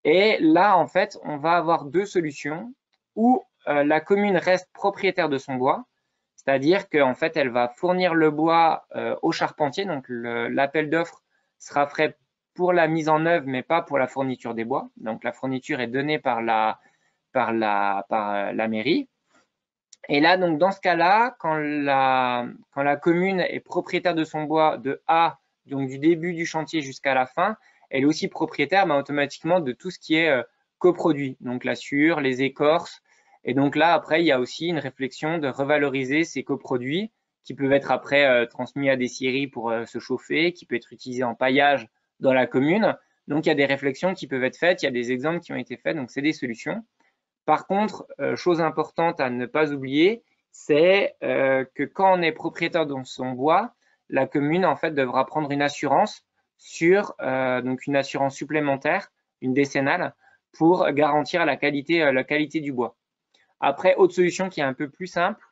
Et là, en fait, on va avoir deux solutions où la commune reste propriétaire de son bois, C'est-à-dire qu'en fait, elle va fournir le bois au charpentier. Donc, l'appel d'offres sera fait pour la mise en œuvre, mais pas pour la fourniture des bois. Donc, la fourniture est donnée par la mairie. Et là, donc, dans ce cas-là, quand la commune est propriétaire de son bois de A, donc du début du chantier jusqu'à la fin, elle est aussi propriétaire automatiquement de tout ce qui est coproduit, donc la sciure, les écorces. Et donc là, après, il y a aussi une réflexion de revaloriser ces coproduits qui peuvent être après transmis à des scieries pour se chauffer, qui peuvent être utilisés en paillage dans la commune. Donc, il y a des réflexions qui peuvent être faites, il y a des exemples qui ont été faits, donc c'est des solutions. Par contre, chose importante à ne pas oublier, c'est que quand on est propriétaire de son bois, la commune en fait devra prendre une assurance sur donc une assurance supplémentaire, une décennale, pour garantir la qualité du bois. Après, autre solution qui est un peu plus simple,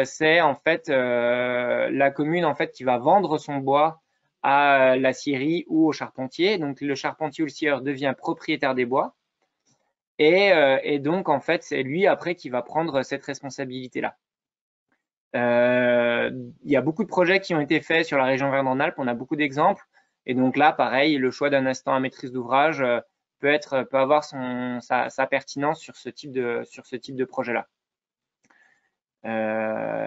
c'est en fait la commune en fait qui va vendre son bois à la scierie ou au charpentier. Donc le charpentier ou le scieur devient propriétaire des bois. Et donc, en fait, c'est lui après qui va prendre cette responsabilité-là. Il y a beaucoup de projets qui ont été faits sur la région Verne-Rhône-Alpes, on a beaucoup d'exemples. Et donc là, pareil, le choix d'un assistant à maîtrise d'ouvrage peut avoir sa pertinence sur ce type de projet-là.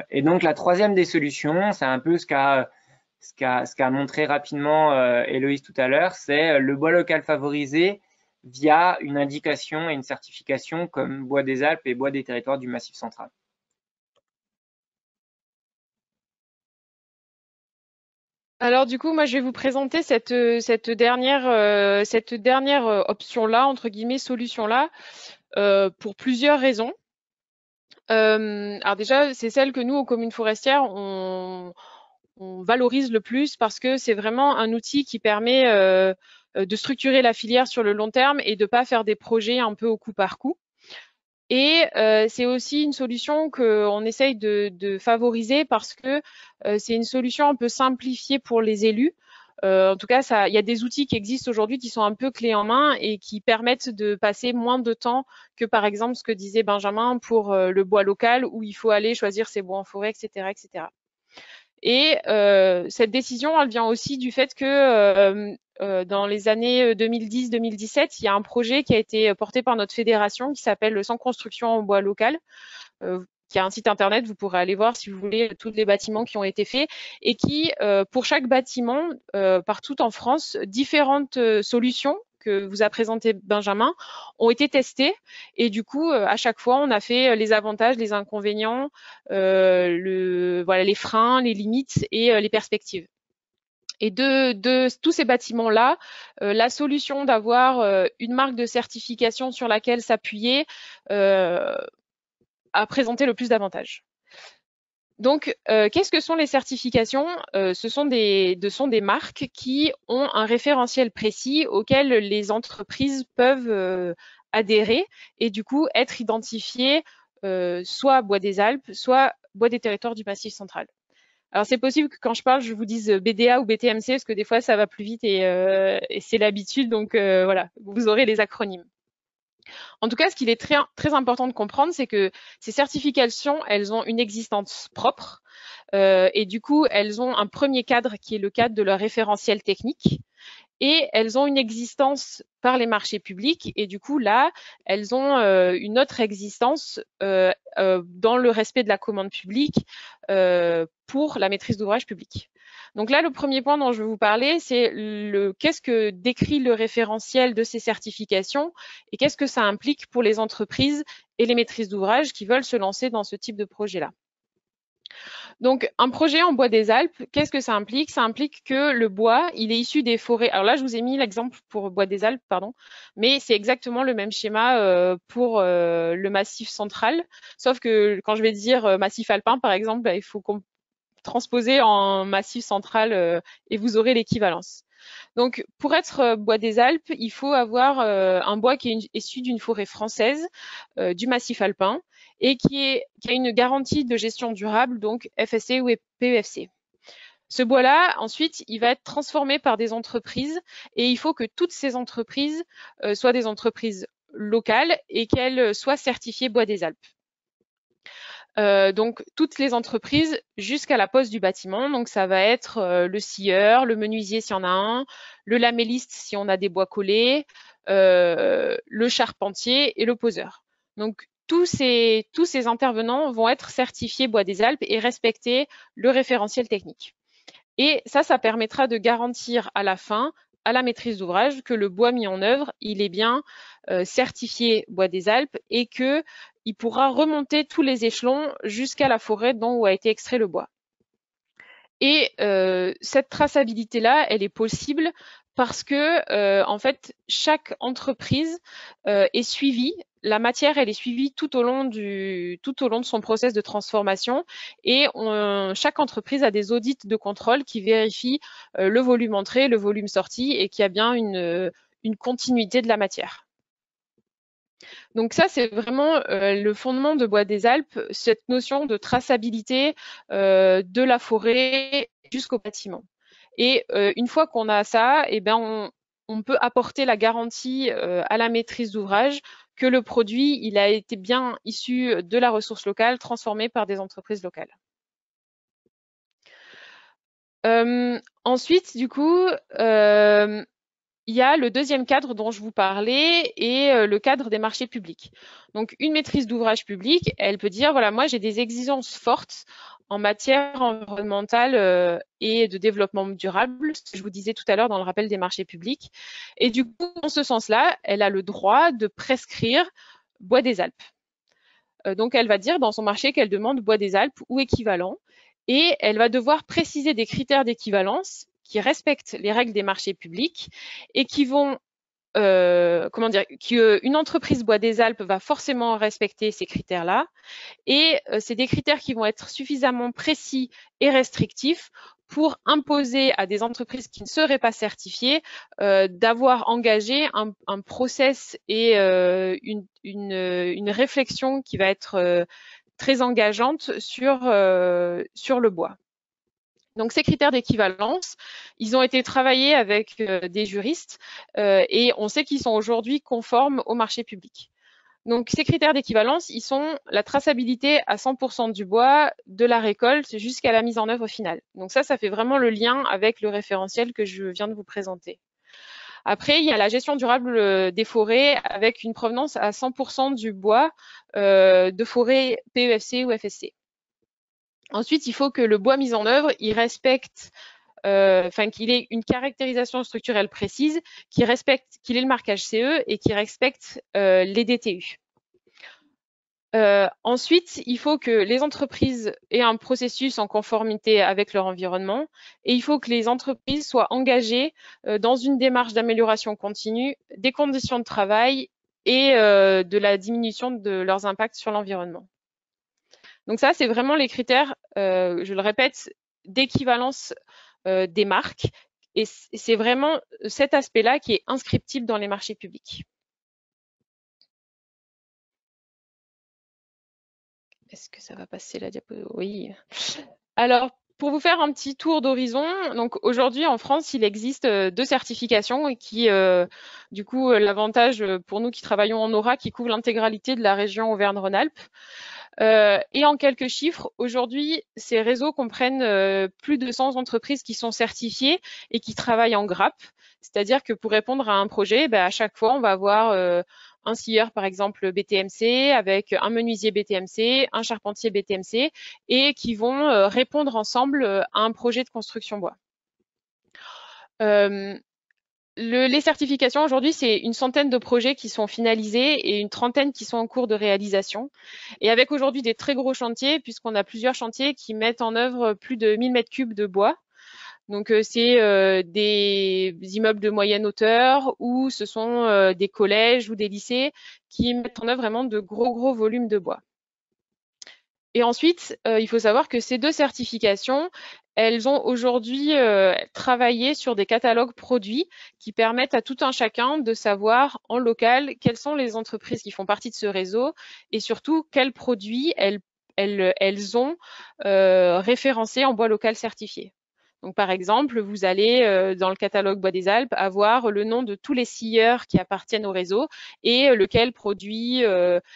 Et donc la troisième des solutions, c'est un peu ce qu'a montré rapidement Héloïse tout à l'heure, c'est le bois local favorisé via une indication et une certification comme Bois des Alpes et Bois des Territoires du Massif central. Alors du coup, moi je vais vous présenter cette dernière option-là, entre guillemets, solution-là, pour plusieurs raisons. Alors déjà, c'est celle que nous, aux communes forestières, on valorise le plus parce que c'est vraiment un outil qui permet de structurer la filière sur le long terme et de pas faire des projets un peu au coup par coup. Et c'est aussi une solution qu'on essaye de favoriser parce que c'est une solution un peu simplifiée pour les élus. En tout cas, il y a des outils qui existent aujourd'hui qui sont un peu clés en main et qui permettent de passer moins de temps que, par exemple, ce que disait Benjamin pour le bois local où il faut aller choisir ses bois en forêt, etc., etc. Et cette décision, elle vient aussi du fait que dans les années 2010-2017, il y a un projet qui a été porté par notre fédération qui s'appelle le Sans construction en bois local, qui a un site internet, vous pourrez aller voir si vous voulez tous les bâtiments qui ont été faits et qui, pour chaque bâtiment, partout en France, différentes solutions que vous a présenté Benjamin ont été testées et du coup à chaque fois on a fait les avantages, les inconvénients, voilà, les freins, les limites et les perspectives. Et de tous ces bâtiments-là, la solution d'avoir une marque de certification sur laquelle s'appuyer a présenté le plus d'avantages. Donc, qu'est-ce que sont les certifications? Ce sont des marques qui ont un référentiel précis auquel les entreprises peuvent adhérer et du coup être identifiées soit Bois des Alpes, soit Bois des Territoires du Massif central. Alors c'est possible que quand je parle, je vous dise BDA ou BTMC parce que des fois ça va plus vite et c'est l'habitude, donc voilà, vous aurez les acronymes. En tout cas, ce qu'il est très, très important de comprendre, c'est que ces certifications, elles ont une existence propre et du coup, elles ont un premier cadre qui est le cadre de leur référentiel technique et elles ont une existence par les marchés publics et du coup, là, elles ont une autre existence dans le respect de la commande publique pour la maîtrise d'ouvrage public. Donc là, le premier point dont je veux vous parler, c'est qu'est-ce que décrit le référentiel de ces certifications et qu'est-ce que ça implique pour les entreprises et les maîtrises d'ouvrage qui veulent se lancer dans ce type de projet-là. Donc, un projet en bois des Alpes, qu'est-ce que ça implique? Ça implique que le bois, il est issu des forêts. Alors là, je vous ai mis l'exemple pour bois des Alpes, pardon, mais c'est exactement le même schéma pour le massif central, sauf que quand je vais dire massif alpin, par exemple, il faut transposer en massif central et vous aurez l'équivalence. Donc, pour être bois des Alpes, il faut avoir un bois qui est issu d'une forêt française, du massif alpin, et qui a une garantie de gestion durable, donc FSC ou PEFC. Ce bois-là, ensuite, il va être transformé par des entreprises, et il faut que toutes ces entreprises soient des entreprises locales et qu'elles soient certifiées bois des Alpes. Donc toutes les entreprises jusqu'à la pose du bâtiment. Donc ça va être le scieur, le menuisier s'il y en a un, le lamelliste si on a des bois collés, le charpentier et le poseur. Donc tous ces intervenants vont être certifiés Bois des Alpes et respecter le référentiel technique. Et ça permettra de garantir à la fin, à la maîtrise d'ouvrage, que le bois mis en œuvre, il est bien certifié Bois des Alpes et que il pourra remonter tous les échelons jusqu'à la forêt dont où a été extrait le bois. Et cette traçabilité-là, elle est possible parce que en fait, chaque entreprise est suivie. La matière, elle est suivie tout au long de son process de transformation et chaque entreprise a des audits de contrôle qui vérifient le volume entré, le volume sorti et qu'il y a bien une continuité de la matière. Donc ça, c'est vraiment le fondement de Bois des Alpes, cette notion de traçabilité de la forêt jusqu'au bâtiment. Et une fois qu'on a ça, eh ben on peut apporter la garantie à la maîtrise d'ouvrage que le produit, il a été bien issu de la ressource locale, transformé par des entreprises locales. Ensuite, du coup, il y a le deuxième cadre dont je vous parlais et le cadre des marchés publics. Donc, une maîtrise d'ouvrage public, elle peut dire, voilà, moi j'ai des exigences fortes en matière environnementale et de développement durable, ce que je vous disais tout à l'heure dans le rappel des marchés publics. Et du coup, en ce sens-là, elle a le droit de prescrire Bois des Alpes. Donc, elle va dire dans son marché qu'elle demande Bois des Alpes ou équivalent et elle va devoir préciser des critères d'équivalence qui respectent les règles des marchés publics et qui vont, qu'une entreprise Bois des Alpes va forcément respecter ces critères-là. Et c'est des critères qui vont être suffisamment précis et restrictifs pour imposer à des entreprises qui ne seraient pas certifiées d'avoir engagé un process et une réflexion qui va être très engageante sur le bois. Donc ces critères d'équivalence, ils ont été travaillés avec des juristes et on sait qu'ils sont aujourd'hui conformes au marché public. Donc ces critères d'équivalence, ils sont la traçabilité à 100% du bois, de la récolte jusqu'à la mise en œuvre finale. Donc ça fait vraiment le lien avec le référentiel que je viens de vous présenter. Après, il y a la gestion durable des forêts avec une provenance à 100% du bois de forêt PEFC ou FSC. Ensuite, il faut que le bois mis en œuvre, il respecte, qu'il ait une caractérisation structurelle précise, qu'il ait le marquage CE et qu'il respecte les DTU. Ensuite, il faut que les entreprises aient un processus en conformité avec leur environnement et il faut que les entreprises soient engagées dans une démarche d'amélioration continue des conditions de travail et de la diminution de leurs impacts sur l'environnement. Donc ça, c'est vraiment les critères, je le répète, d'équivalence des marques. Et c'est vraiment cet aspect-là qui est inscriptible dans les marchés publics. Est-ce que ça va passer la diapo? Oui. Alors, pour vous faire un petit tour d'horizon, donc aujourd'hui en France, il existe 2 certifications et qui, du coup, l'avantage pour nous qui travaillons en Aura, qui couvre l'intégralité de la région Auvergne-Rhône-Alpes. Et en quelques chiffres, aujourd'hui, ces réseaux comprennent plus de 100 entreprises qui sont certifiées et qui travaillent en grappe. C'est-à-dire que pour répondre à un projet, à chaque fois, on va avoir un scieur, par exemple, BTMC, avec un menuisier BTMC, un charpentier BTMC, et qui vont répondre ensemble à un projet de construction bois. Les certifications aujourd'hui, c'est une centaine de projets qui sont finalisés et une trentaine qui sont en cours de réalisation. Et avec aujourd'hui des très gros chantiers, puisqu'on a plusieurs chantiers qui mettent en œuvre plus de 1000 mètres cubes de bois. Donc c'est des immeubles de moyenne hauteur ou ce sont des collèges ou des lycées qui mettent en œuvre vraiment de gros volumes de bois. Et ensuite, il faut savoir que ces 2 certifications, elles ont aujourd'hui travaillé sur des catalogues produits qui permettent à tout un chacun de savoir en local quelles sont les entreprises qui font partie de ce réseau et surtout quels produits elles ont référencés en bois local certifié. Donc, par exemple, vous allez dans le catalogue Bois des Alpes avoir le nom de tous les scieurs qui appartiennent au réseau et lequel produit, avec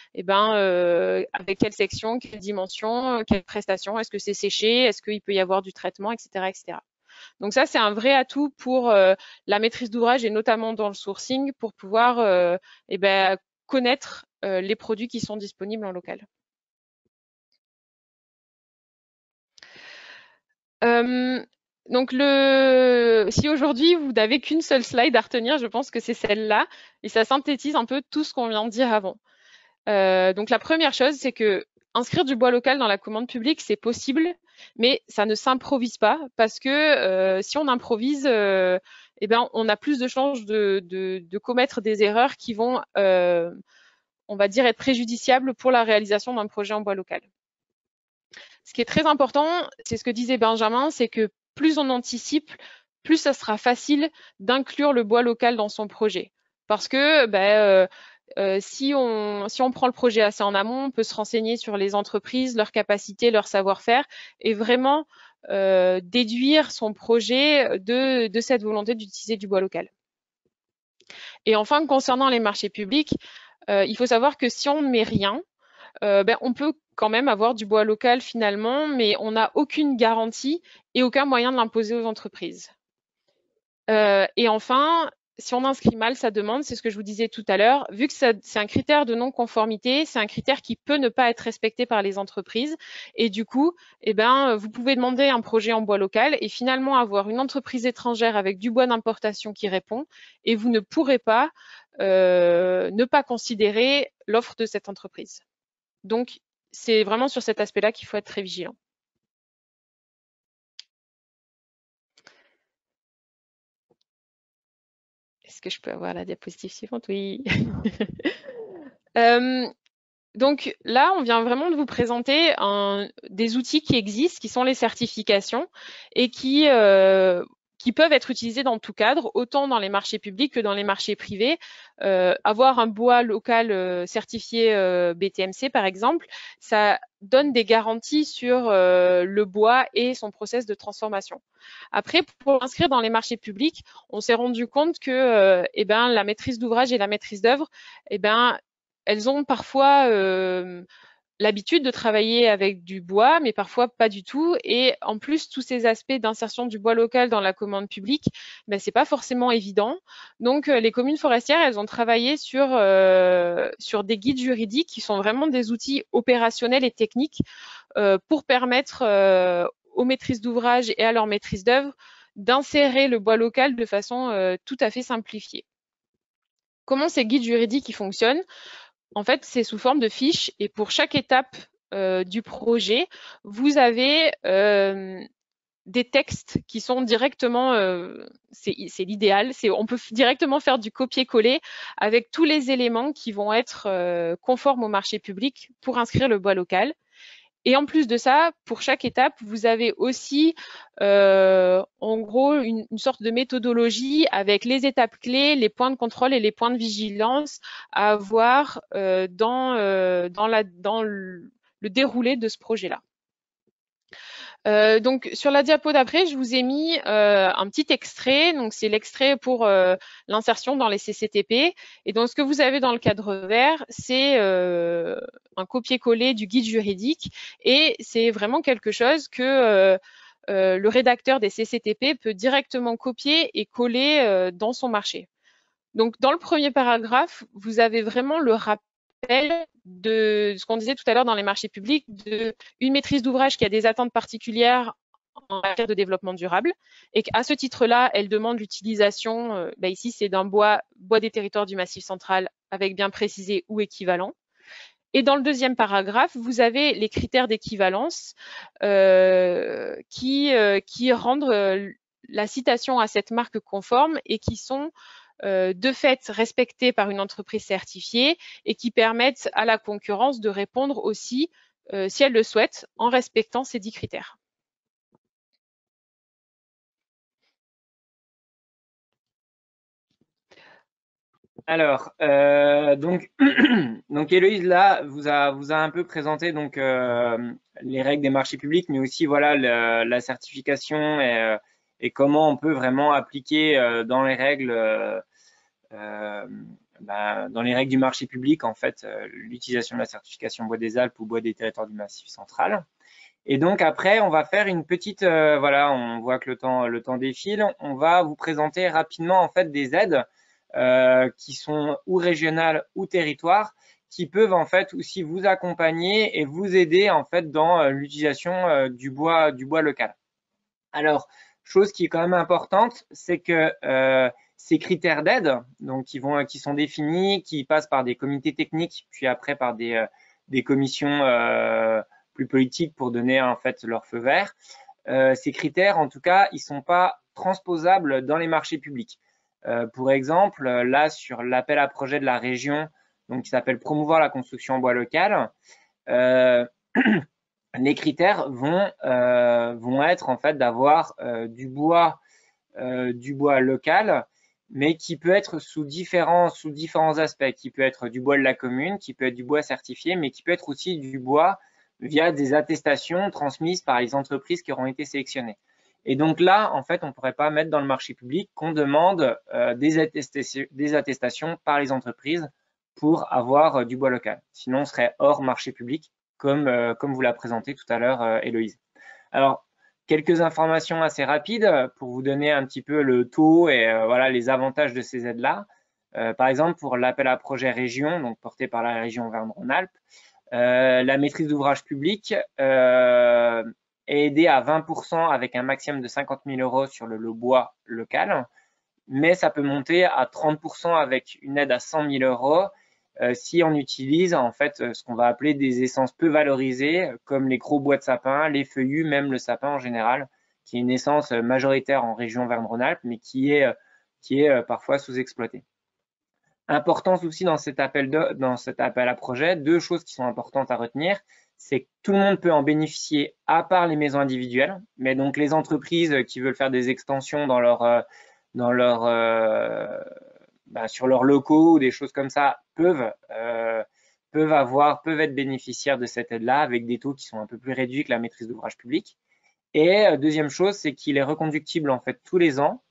quelle section, quelle dimension, quelle prestation, est-ce que c'est séché, est-ce qu'il peut y avoir du traitement, etc., etc. Donc ça, c'est un vrai atout pour la maîtrise d'ouvrage et notamment dans le sourcing pour pouvoir connaître les produits qui sont disponibles en local. Donc si aujourd'hui vous n'avez qu'une seule slide à retenir, je pense que c'est celle-là et ça synthétise un peu tout ce qu'on vient de dire avant. Donc la première chose, c'est que inscrire du bois local dans la commande publique, c'est possible, mais ça ne s'improvise pas parce que si on improvise, on a plus de chances de commettre des erreurs qui vont, on va dire, être préjudiciables pour la réalisation d'un projet en bois local. Ce qui est très important, c'est ce que disait Benjamin, c'est que plus on anticipe, plus ça sera facile d'inclure le bois local dans son projet. Parce que si on prend le projet assez en amont, on peut se renseigner sur les entreprises, leurs capacités, leur savoir-faire et vraiment déduire son projet de cette volonté d'utiliser du bois local. Et enfin, concernant les marchés publics, il faut savoir que si on ne met rien, on peut quand même avoir du bois local finalement, mais on n'a aucune garantie et aucun moyen de l'imposer aux entreprises. Et enfin, si on inscrit mal sa demande, c'est ce que je vous disais tout à l'heure, vu que c'est un critère de non-conformité, c'est un critère qui peut ne pas être respecté par les entreprises. Et du coup, vous pouvez demander un projet en bois local et finalement avoir une entreprise étrangère avec du bois d'importation qui répond, et vous ne pourrez pas ne pas considérer l'offre de cette entreprise. Donc, c'est vraiment sur cet aspect-là qu'il faut être très vigilant. Est-ce que je peux avoir la diapositive suivante? Oui. Donc là, on vient vraiment de vous présenter des outils qui existent, qui sont les certifications et qui peuvent être utilisés dans tout cadre, autant dans les marchés publics que dans les marchés privés. Avoir un bois local certifié BTMC, par exemple, ça donne des garanties sur le bois et son process de transformation. Après, pour l'inscrire dans les marchés publics, on s'est rendu compte que la maîtrise d'ouvrage et la maîtrise d'œuvre, elles ont parfois l'habitude de travailler avec du bois, mais parfois pas du tout. Et en plus, tous ces aspects d'insertion du bois local dans la commande publique, c'est pas forcément évident. Donc, les communes forestières, elles ont travaillé sur des guides juridiques qui sont vraiment des outils opérationnels et techniques pour permettre aux maîtrises d'ouvrage et à leur maîtrise d'œuvre d'insérer le bois local de façon tout à fait simplifiée. Comment ces guides juridiques fonctionnent? En fait, c'est sous forme de fiches et pour chaque étape du projet, vous avez des textes qui sont directement, c'est l'idéal, on peut directement faire du copier-coller avec tous les éléments qui vont être conformes au marché public pour inscrire le bois local. Et en plus de ça, pour chaque étape, vous avez aussi en gros une sorte de méthodologie avec les étapes clés, les points de contrôle et les points de vigilance à avoir dans le déroulé de ce projet-là. Donc sur la diapo d'après, je vous ai mis un petit extrait. Donc c'est l'extrait pour l'insertion dans les CCTP. Et donc ce que vous avez dans le cadre vert, c'est un copier-coller du guide juridique. Et c'est vraiment quelque chose que le rédacteur des CCTP peut directement copier et coller dans son marché. Donc dans le premier paragraphe, vous avez vraiment le rappel de ce qu'on disait tout à l'heure dans les marchés publics, d'une maîtrise d'ouvrage qui a des attentes particulières en matière de développement durable et qu'à ce titre-là, elle demande l'utilisation, ici c'est d'un bois des territoires du Massif central avec bien précisé ou équivalent. Et dans le deuxième paragraphe, vous avez les critères d'équivalence qui rendent la citation à cette marque conforme et qui sont de fait respectés par une entreprise certifiée et qui permettent à la concurrence de répondre aussi, si elle le souhaite, en respectant ces 10 critères. Alors, donc Héloïse là vous a un peu présenté donc les règles des marchés publics, mais aussi voilà la certification et comment on peut vraiment appliquer dans les règles du marché public, en fait, l'utilisation de la certification bois des Alpes ou bois des territoires du Massif central. Et donc après, on va faire une petite, voilà, on voit que le temps défile. On va vous présenter rapidement en fait des aides qui sont ou régionales ou territoires, qui peuvent en fait aussi vous accompagner et vous aider en fait dans l'utilisation du bois local. Alors, chose qui est quand même importante, c'est que ces critères d'aide, donc qui sont définis, qui passent par des comités techniques, puis après par des commissions plus politiques pour donner en fait leur feu vert. Ces critères, en tout cas, ils sont pas transposables dans les marchés publics. Pour exemple, là sur l'appel à projet de la région, donc qui s'appelle promouvoir la construction en bois local, les critères vont être en fait d'avoir du bois local, mais qui peut être sous différents aspects, qui peut être du bois de la commune, qui peut être du bois certifié, mais qui peut être aussi du bois via des attestations transmises par les entreprises qui auront été sélectionnées. Et donc là, en fait, on ne pourrait pas mettre dans le marché public qu'on demande des attestations par les entreprises pour avoir du bois local. Sinon, on serait hors marché public, comme vous l'a présenté tout à l'heure, Héloïse. Alors, quelques informations assez rapides pour vous donner un petit peu le taux et voilà les avantages de ces aides-là. Par exemple, pour l'appel à projet région, donc porté par la région Auvergne-Rhône-Alpes, la maîtrise d'ouvrage public est aidée à 20% avec un maximum de 50 000 € sur le bois local, mais ça peut monter à 30% avec une aide à 100 000 € si on utilise en fait ce qu'on va appeler des essences peu valorisées, comme les gros bois de sapin, les feuillus, même le sapin en général, qui est une essence majoritaire en région Auvergne-Rhône-Alpes, mais qui est parfois sous-exploitée. Importance aussi dans cet appel à projet, deux choses qui sont importantes à retenir, c'est que tout le monde peut en bénéficier à part les maisons individuelles, mais donc les entreprises qui veulent faire des extensions sur leurs locaux ou des choses comme ça peuvent être bénéficiaires de cette aide-là avec des taux qui sont un peu plus réduits que la maîtrise d'ouvrage public. Et deuxième chose, c'est qu'il est reconductible en fait tous les ans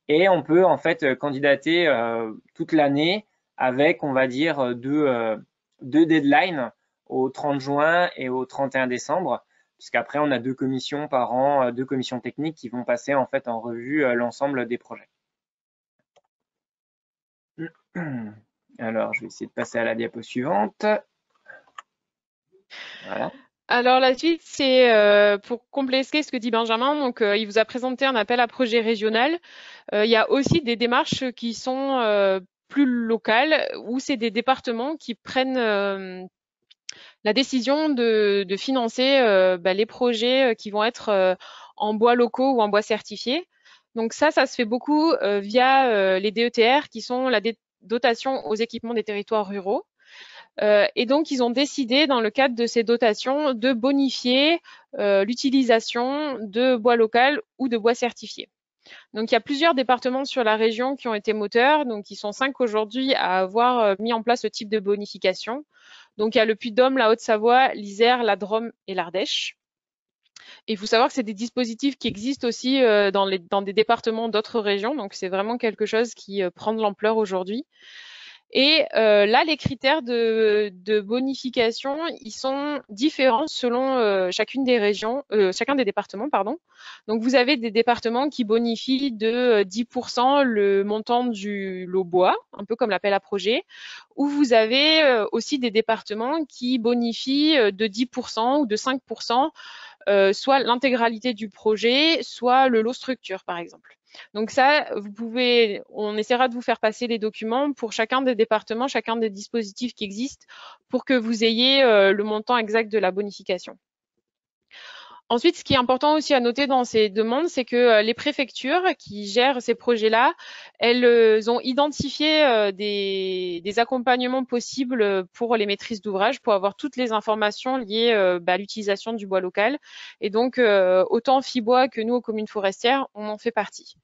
et on peut en fait candidater toute l'année avec, on va dire, deux deadlines au 30 juin et au 31 décembre, puisqu'après on a 2 commissions par an, 2 commissions techniques qui vont passer en fait en revue l'ensemble des projets. Alors, je vais essayer de passer à la diapo suivante. Voilà. Alors la suite, c'est pour compléter ce que dit Benjamin. Donc, il vous a présenté un appel à projet régional. Il y a aussi des démarches qui sont plus locales, où c'est des départements qui prennent la décision de financer les projets qui vont être en bois locaux ou en bois certifié. Donc ça se fait beaucoup via les DETR, qui sont la dotation aux équipements des territoires ruraux. Et donc, ils ont décidé, dans le cadre de ces dotations, de bonifier l'utilisation de bois local ou de bois certifié. Donc, il y a plusieurs départements sur la région qui ont été moteurs. Donc, ils sont 5 aujourd'hui à avoir mis en place ce type de bonification. Donc, il y a le Puy-de-Dôme, la Haute-Savoie, l'Isère, la Drôme et l'Ardèche. Et il faut savoir que c'est des dispositifs qui existent aussi dans des départements d'autres régions. Donc, c'est vraiment quelque chose qui prend de l'ampleur aujourd'hui. Et là, les critères de bonification, ils sont différents selon chacune des régions, chacun des départements, pardon. Donc, vous avez des départements qui bonifient de 10% le montant du lot bois, un peu comme l'appel à projet, ou vous avez aussi des départements qui bonifient de 10% ou de 5%, soit l'intégralité du projet, soit le lot structure, par exemple. Donc ça, on essaiera de vous faire passer les documents pour chacun des départements, chacun des dispositifs qui existent pour que vous ayez le montant exact de la bonification. Ensuite, ce qui est important aussi à noter dans ces demandes, c'est que les préfectures qui gèrent ces projets-là, elles ont identifié des accompagnements possibles pour les maîtrises d'ouvrage, pour avoir toutes les informations liées à l'utilisation du bois local. Et donc, autant FIBois que nous, aux communes forestières, on en fait partie.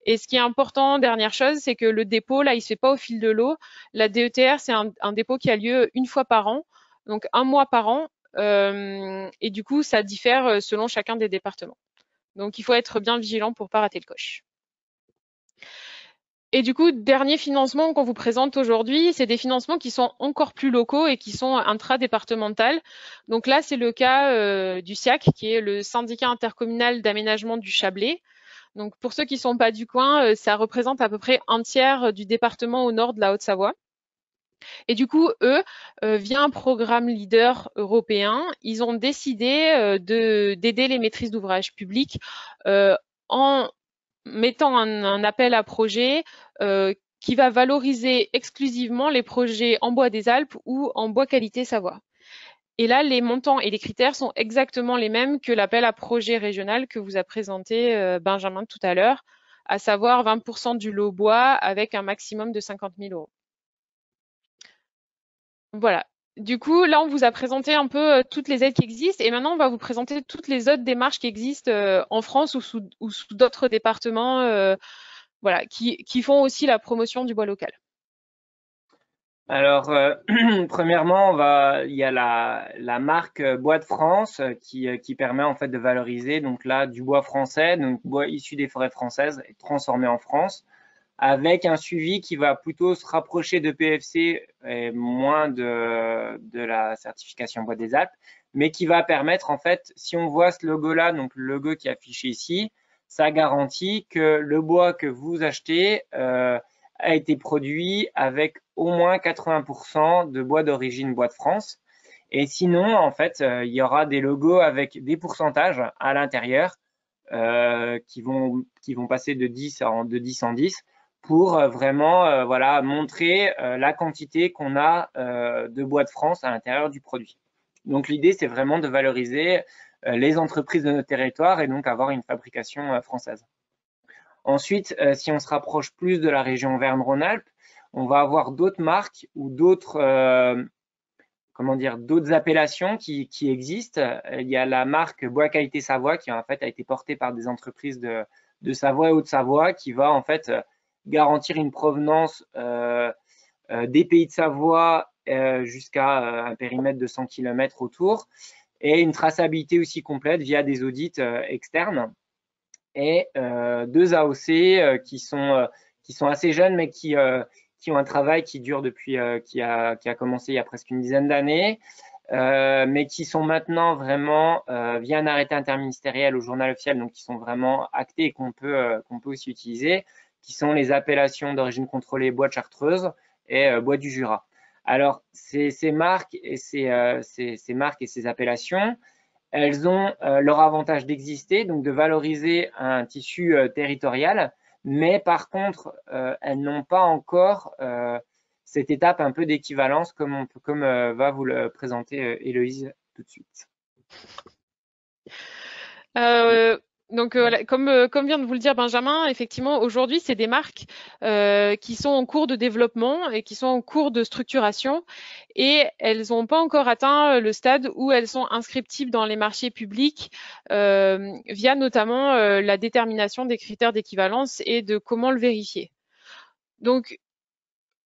Et ce qui est important, dernière chose, c'est que le dépôt, là, il se fait pas au fil de l'eau. La DETR, c'est un dépôt qui a lieu une fois par an, donc un mois par an. Et du coup, ça diffère selon chacun des départements. Donc, il faut être bien vigilant pour pas rater le coche. Et du coup, dernier financement qu'on vous présente aujourd'hui, c'est des financements qui sont encore plus locaux et qui sont intra-départementaux. Donc là, c'est le cas du SIAC, qui est le syndicat intercommunal d'aménagement du Chablais. Donc pour ceux qui ne sont pas du coin, ça représente à peu près un tiers du département au nord de la Haute-Savoie. Et du coup, eux, via un programme leader européen, ils ont décidé d'aider les maîtrises d'ouvrage publics en mettant un appel à projet qui va valoriser exclusivement les projets en bois des Alpes ou en bois qualité Savoie. Et là, les montants et les critères sont exactement les mêmes que l'appel à projet régional que vous a présenté Benjamin tout à l'heure, à savoir 20% du lot bois avec un maximum de 50 000 euros. Voilà. Du coup, là, on vous a présenté un peu toutes les aides qui existent et maintenant, on va vous présenter toutes les autres démarches qui existent en France ou sous d'autres départements voilà, qui font aussi la promotion du bois local. Alors, premièrement, il y a la marque Bois de France qui permet en fait de valoriser donc là du bois français, donc bois issu des forêts françaises et transformé en France, avec un suivi qui va plutôt se rapprocher de PFC et moins de la certification Bois des Alpes, mais qui va permettre en fait, si on voit ce logo-là, donc le logo qui est affiché ici, ça garantit que le bois que vous achetez a été produit avec au moins 80% de bois d'origine Bois de France. Et sinon, en fait, il y aura des logos avec des pourcentages à l'intérieur qui vont passer de 10 en 10 pour vraiment voilà, montrer la quantité qu'on a de bois de France à l'intérieur du produit. Donc l'idée, c'est vraiment de valoriser les entreprises de notre territoire et donc avoir une fabrication française. Ensuite, si on se rapproche plus de la région Auvergne-Rhône-Alpes, on va avoir d'autres marques ou d'autres d'autres appellations qui existent. Il y a la marque Bois Qualité Savoie qui en fait a été portée par des entreprises de Savoie et Haute-Savoie qui va en fait garantir une provenance des pays de Savoie jusqu'à un périmètre de 100 km autour et une traçabilité aussi complète via des audits externes et deux AOC qui sont assez jeunes mais qui ont un travail qui dure depuis, qui a commencé il y a presque une dizaine d'années, mais qui sont maintenant vraiment via un arrêté interministériel au journal officiel, donc qui sont vraiment actés et qu'on peut aussi utiliser, qui sont les appellations d'origine contrôlée bois de Chartreuse et bois du Jura. Alors ces marques et ces marques et ces appellations, elles ont leur avantage d'exister, donc de valoriser un tissu territorial, mais par contre, elles n'ont pas encore cette étape un peu d'équivalence comme va vous le présenter Héloïse tout de suite. Donc, comme vient de vous le dire Benjamin, effectivement, aujourd'hui, c'est des marques qui sont en cours de développement et qui sont en cours de structuration et elles n'ont pas encore atteint le stade où elles sont inscriptibles dans les marchés publics via notamment la détermination des critères d'équivalence et de comment le vérifier. Donc,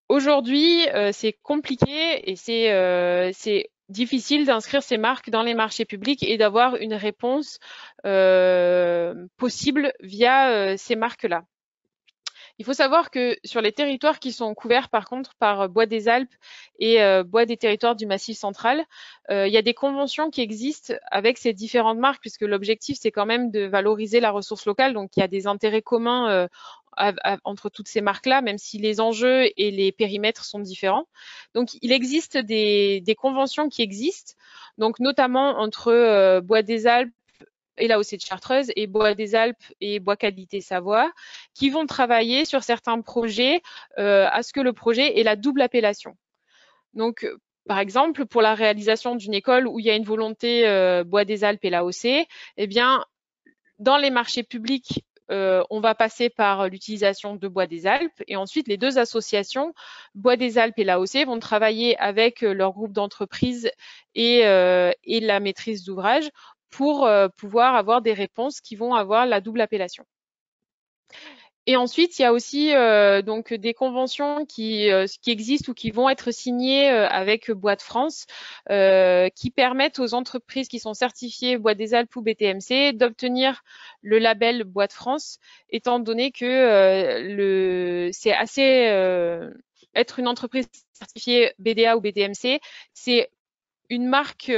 aujourd'hui, c'est compliqué et c'est difficile d'inscrire ces marques dans les marchés publics et d'avoir une réponse possible via ces marques-là. Il faut savoir que sur les territoires qui sont couverts par contre par Bois des Alpes et Bois des territoires du Massif central, il y a des conventions qui existent avec ces différentes marques puisque l'objectif c'est quand même de valoriser la ressource locale. Donc il y a des intérêts communs entre toutes ces marques-là, même si les enjeux et les périmètres sont différents. Donc il existe des conventions qui existent, donc notamment entre Bois des Alpes et là aussi de Chartreuse et Bois des Alpes et Bois Qualité Savoie, qui vont travailler sur certains projets à ce que le projet ait la double appellation. Donc, par exemple, pour la réalisation d'une école où il y a une volonté Bois des Alpes et l'AOC, eh bien, dans les marchés publics, on va passer par l'utilisation de Bois des Alpes et ensuite les deux associations, Bois des Alpes et l'AOC, vont travailler avec leur groupe d'entreprise et la maîtrise d'ouvrage pour pouvoir avoir des réponses qui vont avoir la double appellation. Et ensuite, il y a aussi donc des conventions qui existent ou qui vont être signées avec Bois de France, qui permettent aux entreprises qui sont certifiées Bois des Alpes ou BTMC d'obtenir le label Bois de France, étant donné que c'est assez être une entreprise certifiée BDA ou BTMC, c'est une marque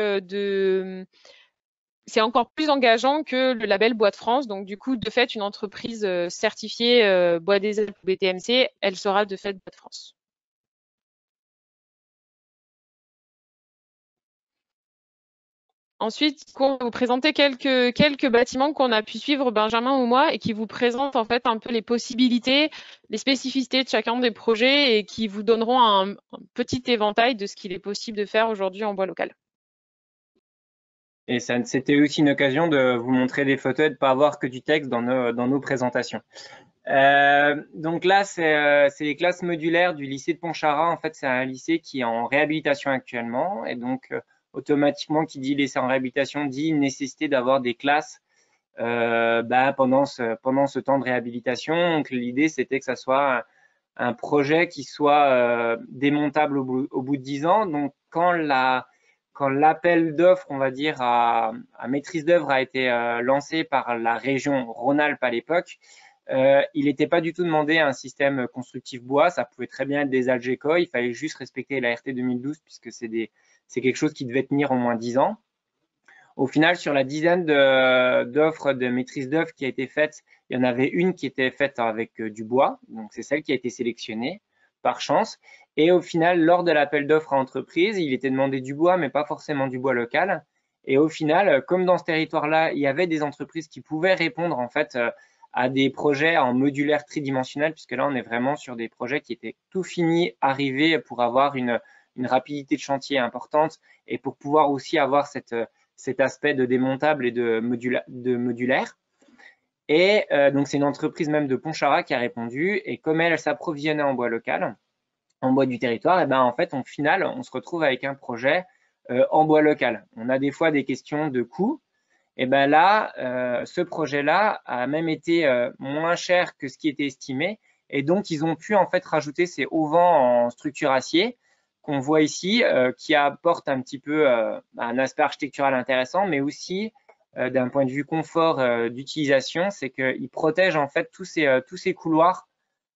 c'est encore plus engageant que le label Bois de France. Donc, du coup, de fait, une entreprise certifiée Bois des Alpes ou BTMC, elle sera de fait Bois de France. Ensuite, on va vous présenter quelques bâtiments qu'on a pu suivre, Benjamin ou moi, et qui vous présentent en fait un peu les possibilités, les spécificités de chacun des projets et qui vous donneront un petit éventail de ce qu'il est possible de faire aujourd'hui en bois local. Et c'était aussi une occasion de vous montrer des photos et de ne pas avoir que du texte dans nos présentations. Donc là, c'est les classes modulaires du lycée de Pontcharrat. En fait, c'est un lycée qui est en réhabilitation actuellement. Et donc, automatiquement, qui dit lycée en réhabilitation, dit nécessité d'avoir des classes pendant ce temps de réhabilitation. Donc, l'idée, c'était que ça soit un projet qui soit démontable au bout de 10 ans. Donc, quand l'appel d'offres, on va dire, à maîtrise d'œuvre a été lancé par la région Rhône-Alpes à l'époque, il n'était pas du tout demandé un système constructif bois, ça pouvait très bien être des Algeco, il fallait juste respecter la RT 2012 puisque c'est quelque chose qui devait tenir au moins 10 ans. Au final, sur la dizaine d'offres de maîtrise d'œuvre qui a été faite, il y en avait une qui était faite avec du bois, donc c'est celle qui a été sélectionnée par chance. Et au final, lors de l'appel d'offres à entreprise, il était demandé du bois, mais pas forcément du bois local. Et au final, comme dans ce territoire-là, il y avait des entreprises qui pouvaient répondre en fait à des projets en modulaire tridimensionnel, puisque là, on est vraiment sur des projets qui étaient tout finis, arrivés pour avoir une rapidité de chantier importante et pour pouvoir aussi avoir cet aspect de démontable et de modulaire. Et donc, c'est une entreprise même de Pontcharrat qui a répondu. Et comme elle s'approvisionnait en bois local, en bois du territoire, et ben en fait, au final, on se retrouve avec un projet en bois local. On a des fois des questions de coût. Et ben là, ce projet-là a même été moins cher que ce qui était estimé. Et donc, ils ont pu en fait rajouter ces auvents en structure acier qu'on voit ici, qui apportent un petit peu un aspect architectural intéressant, mais aussi d'un point de vue confort d'utilisation, c'est qu'ils protègent en fait tous ces couloirs.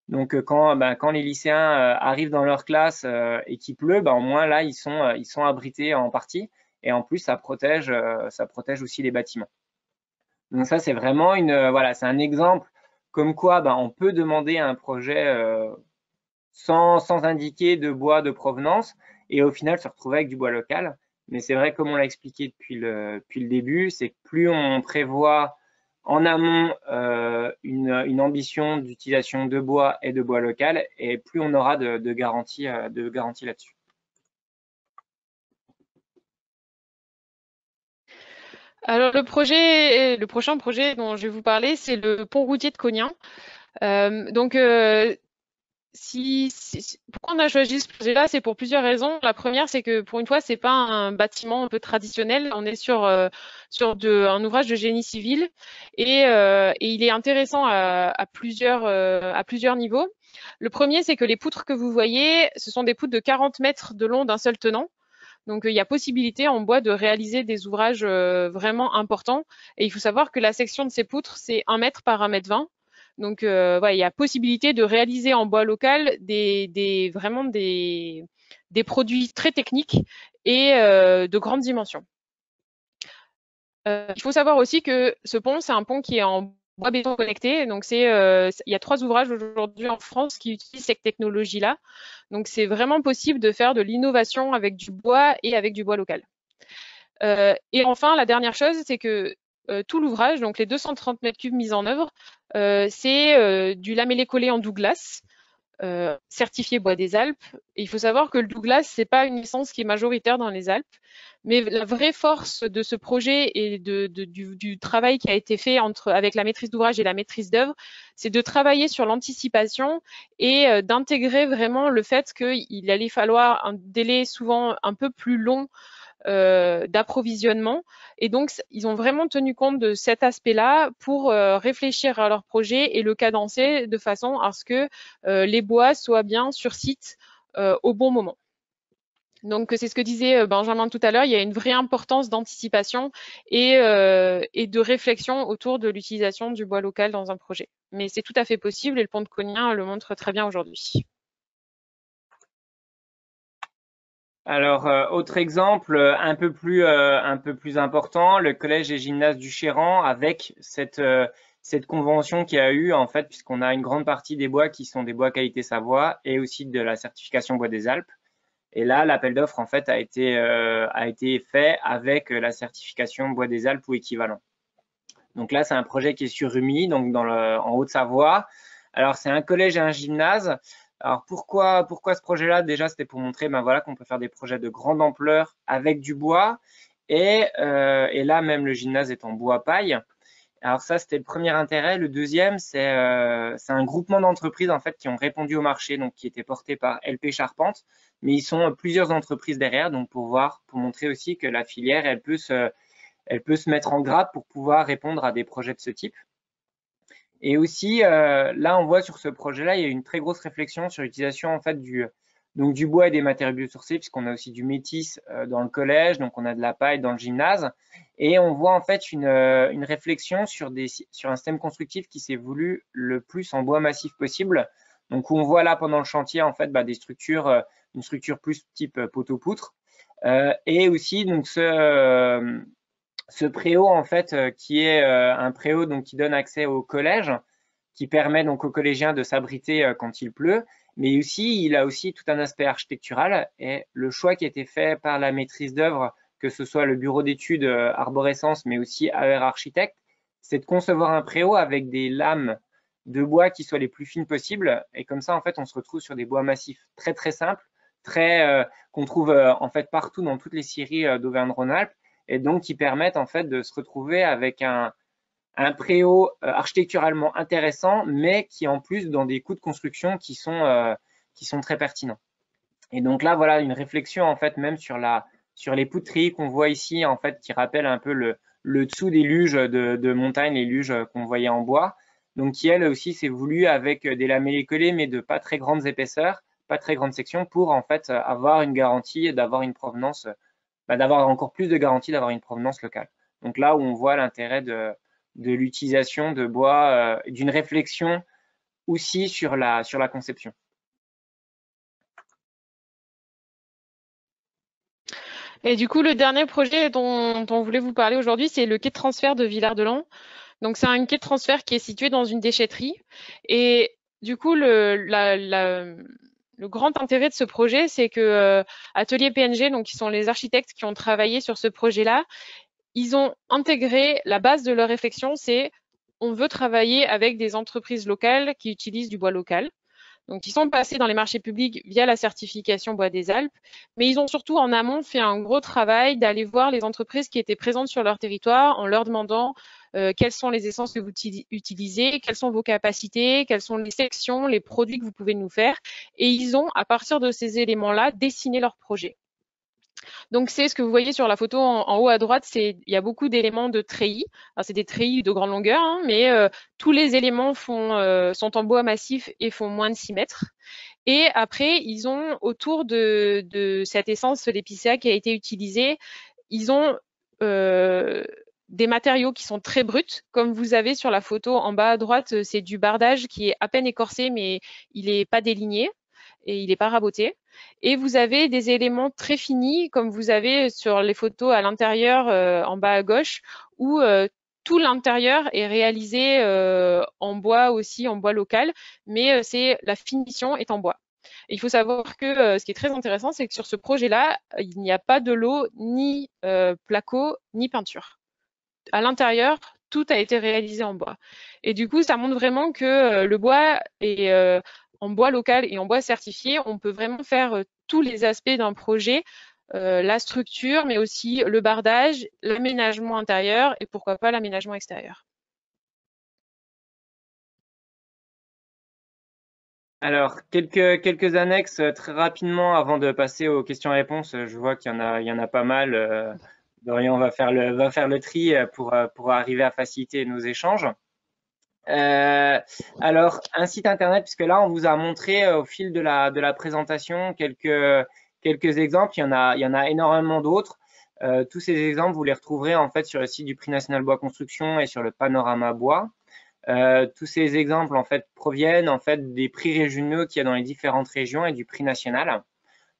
Donc, quand les lycéens arrivent dans leur classe et qu'il pleut, au moins là, ils sont abrités en partie. Et en plus, ça protège aussi les bâtiments. Donc ça, c'est vraiment voilà, c'est un exemple comme quoi on peut demander un projet sans indiquer de bois de provenance et au final se retrouver avec du bois local. Mais c'est vrai, comme on l'a expliqué depuis le début, c'est que plus on prévoit en amont une ambition d'utilisation de bois et de bois local, et plus on aura de garantie là-dessus. Alors le prochain projet dont je vais vous parler, c'est le pont routier de Cognin. Donc pourquoi on a choisi ce projet-là? C'est pour plusieurs raisons. La première, c'est que pour une fois, c'est pas un bâtiment un peu traditionnel. On est sur un ouvrage de génie civil et il est intéressant à plusieurs niveaux. Le premier, c'est que les poutres que vous voyez, ce sont des poutres de 40 mètres de long d'un seul tenant. Donc, il y a possibilité en bois de réaliser des ouvrages vraiment importants. Et il faut savoir que la section de ces poutres, c'est 1 mètre par 1 mètre 20. Donc, il y a possibilité de réaliser en bois local vraiment des produits très techniques et de grandes dimensions. Il faut savoir aussi que ce pont, c'est un pont qui est en bois béton connecté. Donc, il y a 3 ouvrages aujourd'hui en France qui utilisent cette technologie-là. Donc, c'est vraiment possible de faire de l'innovation avec du bois et avec du bois local. Et enfin, la dernière chose, c'est que tout l'ouvrage, donc les 230 mètres cubes mis en œuvre, c'est du lamellé collé en Douglas, certifié bois des Alpes. Et il faut savoir que le Douglas, c'est pas une licence qui est majoritaire dans les Alpes, mais la vraie force de ce projet et du travail qui a été fait avec la maîtrise d'ouvrage et la maîtrise d'œuvre, c'est de travailler sur l'anticipation et d'intégrer vraiment le fait qu'il allait falloir un délai souvent un peu plus long d'approvisionnement. Et donc, ils ont vraiment tenu compte de cet aspect-là pour réfléchir à leur projet et le cadencer de façon à ce que les bois soient bien sur site au bon moment. Donc, c'est ce que disait Benjamin tout à l'heure, il y a une vraie importance d'anticipation et de réflexion autour de l'utilisation du bois local dans un projet. Mais c'est tout à fait possible et le pont de Cognin le montre très bien aujourd'hui. Alors, autre exemple, un peu plus important, le collège et gymnase du Chéran avec cette convention qu'il y a eu, en fait, puisqu'on a une grande partie des bois qui sont des bois qualité Savoie et aussi de la certification bois des Alpes. Et là, l'appel d'offres, en fait, a été fait avec la certification bois des Alpes ou équivalent. Donc là, c'est un projet qui est sur Rumi, donc en Haute-Savoie. Alors, c'est un collège et un gymnase. Alors, pourquoi ce projet-là? Déjà, c'était pour montrer voilà, qu'on peut faire des projets de grande ampleur avec du bois. Et là, même le gymnase est en bois paille. Alors ça, c'était le premier intérêt. Le deuxième, c'est un groupement d'entreprises en fait qui ont répondu au marché, donc qui était porté par LP Charpente, mais ils sont plusieurs entreprises derrière, donc pour montrer aussi que la filière, elle peut se mettre en grappe pour pouvoir répondre à des projets de ce type. Et aussi, là, on voit sur ce projet-là, il y a une très grosse réflexion sur l'utilisation en fait du bois et des matériaux biosourcés, puisqu'on a aussi du métis dans le collège, donc on a de la paille dans le gymnase, et on voit en fait une réflexion sur un système constructif qui s'est voulu le plus en bois massif possible. Donc on voit là pendant le chantier en fait des structures, une structure plus type poteau-poutre, et aussi donc ce préau en fait qui est un préau donc qui donne accès au collège, qui permet donc aux collégiens de s'abriter quand il pleut, mais aussi il a aussi tout un aspect architectural et le choix qui a été fait par la maîtrise d'œuvre, que ce soit le bureau d'études Arborescence, mais aussi AER Architecte, c'est de concevoir un préau avec des lames de bois qui soient les plus fines possibles, et comme ça en fait on se retrouve sur des bois massifs très très simples, qu'on trouve en fait partout dans toutes les scieries d'Auvergne-Rhône-Alpes, et donc qui permettent en fait de se retrouver avec un préau architecturalement intéressant, mais qui en plus dans des coûts de construction qui sont très pertinents. Et donc là, voilà une réflexion en fait même sur les poutres qu'on voit ici en fait qui rappellent un peu le dessous des luges de montagne, les luges qu'on voyait en bois. Donc qui elle aussi s'est voulu avec des lamellés collés mais de pas très grandes épaisseurs, pas très grandes sections pour en fait avoir une garantie d'avoir une provenance, d'avoir encore plus de garantie d'avoir une provenance locale. Donc là où on voit l'intérêt de l'utilisation de bois, d'une réflexion aussi sur la conception. Et du coup, le dernier projet dont on voulait vous parler aujourd'hui, c'est le quai de transfert de Villard-de-Lans. Donc, c'est un quai de transfert qui est situé dans une déchetterie. Et du coup, le grand intérêt de ce projet, c'est que Atelier PNG, donc qui sont les architectes qui ont travaillé sur ce projet-là, ils ont intégré la base de leur réflexion, c'est on veut travailler avec des entreprises locales qui utilisent du bois local. Donc, ils sont passés dans les marchés publics via la certification Bois des Alpes, mais ils ont surtout en amont fait un gros travail d'aller voir les entreprises qui étaient présentes sur leur territoire en leur demandant quelles sont les essences que vous utilisez, quelles sont vos capacités, quelles sont les sections, les produits que vous pouvez nous faire. Et ils ont, à partir de ces éléments-là, dessiné leur projet. Donc, c'est ce que vous voyez sur la photo en haut à droite, il y a beaucoup d'éléments de treillis. Alors, c'est des treillis de grande longueur, hein, mais tous les éléments sont en bois massif et font moins de 6 mètres. Et après, ils ont, autour de cette essence l'épicéa qui a été utilisée, ils ont des matériaux qui sont très bruts. Comme vous avez sur la photo en bas à droite, c'est du bardage qui est à peine écorcé, mais il n'est pas déligné et il n'est pas raboté. Et vous avez des éléments très finis, comme vous avez sur les photos à l'intérieur, en bas à gauche, où tout l'intérieur est réalisé en bois aussi, en bois local, mais c'est la finition est en bois. Et il faut savoir que ce qui est très intéressant, c'est que sur ce projet-là, il n'y a pas de lot, ni placo, ni peinture. À l'intérieur, tout a été réalisé en bois. Et du coup, ça montre vraiment que le bois est en bois local et en bois certifié. On peut vraiment faire tous les aspects d'un projet, la structure, mais aussi le bardage, l'aménagement intérieur et pourquoi pas l'aménagement extérieur. Alors, quelques annexes très rapidement avant de passer aux questions-réponses. Je vois il y en a pas mal. Dorian va faire le tri pour arriver à faciliter nos échanges. Euh, alors, un site internet, puisque là, on vous a montré au fil de la présentation quelques exemples. Il y en a énormément d'autres. Tous ces exemples, vous les retrouverez en fait sur le site du Prix national bois construction et sur le panorama bois. Tous ces exemples en fait proviennent en fait des prix régionaux qu'il y a dans les différentes régions et du prix national.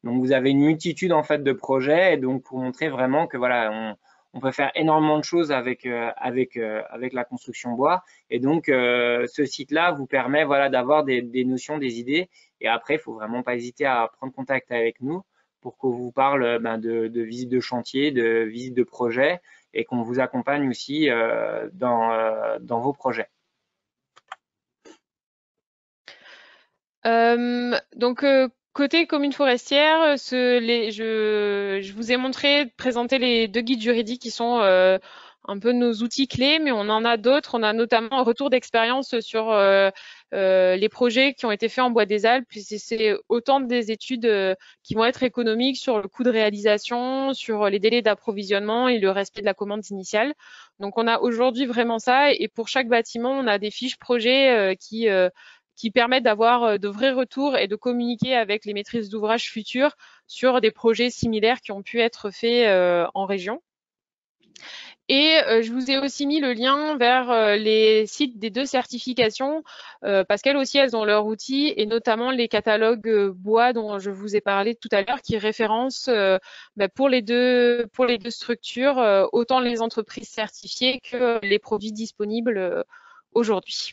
Donc vous avez une multitude en fait de projets et donc pour montrer vraiment que voilà on peut faire énormément de choses avec la construction bois et donc ce site-là vous permet voilà d'avoir des notions, des idées et après il faut vraiment pas hésiter à prendre contact avec nous pour qu'on vous parle de visites de chantier, de visites de projets et qu'on vous accompagne aussi dans vos projets. Donc, côté commune forestière, je vous ai présenté les deux guides juridiques qui sont un peu nos outils clés, mais on en a d'autres. On a notamment un retour d'expérience sur les projets qui ont été faits en Bois des Alpes. C'est autant des études qui vont être économiques sur le coût de réalisation, sur les délais d'approvisionnement et le respect de la commande initiale. Donc, on a aujourd'hui vraiment ça. Et pour chaque bâtiment, on a des fiches projets qui permettent d'avoir de vrais retours et de communiquer avec les maîtrises d'ouvrage futures sur des projets similaires qui ont pu être faits en région. Et je vous ai aussi mis le lien vers les sites des deux certifications parce qu'elles aussi, elles ont leur outil et notamment les catalogues bois dont je vous ai parlé tout à l'heure qui référencent pour les deux structures autant les entreprises certifiées que les produits disponibles aujourd'hui.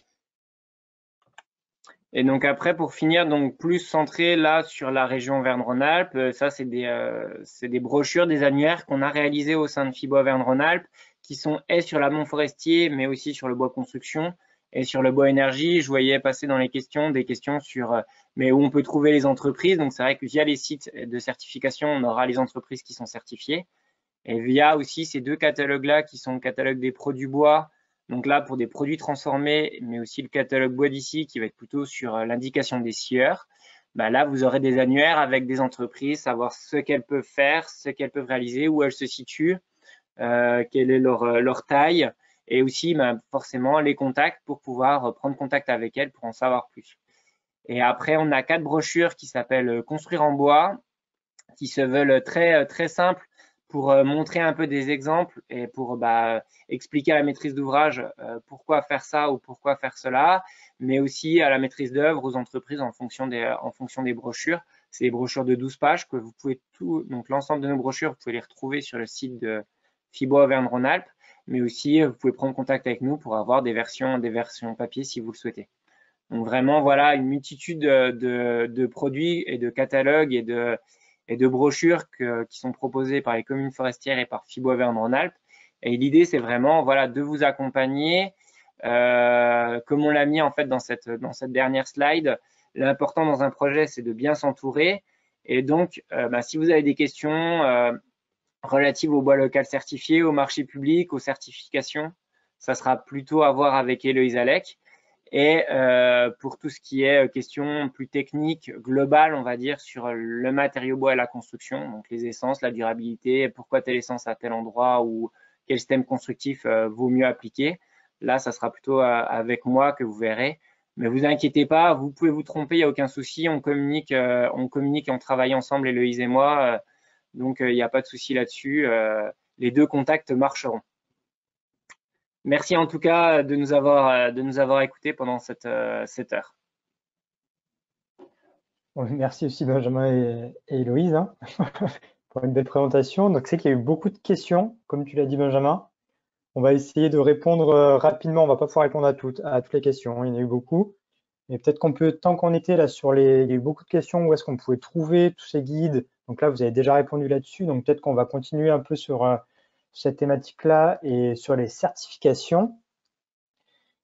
Et donc après, pour finir, donc plus centré là sur la région Auvergne-Rhône-Alpes, ça c'est des brochures, des annuaires qu'on a réalisés au sein de FIBO Auvergne-Rhône-Alpes, qui sont sur l'amont forestier, mais aussi sur le bois construction et sur le bois énergie. Je voyais passer dans les questions des questions sur mais où on peut trouver les entreprises. Donc c'est vrai que via les sites de certification, on aura les entreprises qui sont certifiées. Et via aussi ces deux catalogues-là qui sont le catalogue des produits bois, donc là pour des produits transformés, mais aussi le catalogue bois d'ici qui va être plutôt sur l'indication des scieurs. Bah là, vous aurez des annuaires avec des entreprises, savoir ce qu'elles peuvent faire, ce qu'elles peuvent réaliser, où elles se situent, quelle est leur taille, et aussi bah, forcément les contacts pour pouvoir prendre contact avec elles pour en savoir plus. Et après, on a 4 brochures qui s'appellent Construire en bois, qui se veulent très simples pour montrer un peu des exemples et pour expliquer à la maîtrise d'ouvrage pourquoi faire ça ou pourquoi faire cela, mais aussi à la maîtrise d'œuvre, aux entreprises en fonction des brochures. C'est des brochures de 12 pages que vous pouvez donc l'ensemble de nos brochures, vous pouvez les retrouver sur le site de FIBO Auvergne-Rhône-Alpes, mais aussi vous pouvez prendre contact avec nous pour avoir des versions papier si vous le souhaitez. Donc vraiment, voilà, une multitude de produits et de catalogues et de brochures qui sont proposées par les communes forestières et par FIBO Auvergne-Rhône-Alpes. Et l'idée, c'est vraiment voilà, de vous accompagner, comme on l'a mis en fait dans cette dernière slide. L'important dans un projet, c'est de bien s'entourer. Et donc, si vous avez des questions relatives au bois local certifié, au marché public, aux certifications, ça sera plutôt à voir avec Héloïse Alec. Et pour tout ce qui est question plus technique, globale, on va dire, sur le matériau bois et la construction, donc les essences, la durabilité, pourquoi telle essence à tel endroit ou quel système constructif vaut mieux appliquer. Là, ça sera plutôt avec moi que vous verrez. Mais vous inquiétez pas, vous pouvez vous tromper, il n'y a aucun souci. On communique et on travaille ensemble, Héloïse et moi. Donc, il n'y a pas de souci là-dessus. Les deux contacts marcheront. Merci en tout cas de nous avoir écoutés pendant cette heure. Merci aussi Benjamin et Héloïse hein, pour une belle présentation. Donc c'est qu'il y a eu beaucoup de questions, comme tu l'as dit Benjamin. On va essayer de répondre rapidement. On va pas pouvoir répondre à toutes les questions. Il y en a eu beaucoup. Mais peut-être qu'on peut, tant qu'on était là sur les, il y a eu beaucoup de questions où est-ce qu'on pouvait trouver tous ces guides. Donc là, vous avez déjà répondu là-dessus. Donc peut-être qu'on va continuer un peu sur cette thématique-là et sur les certifications.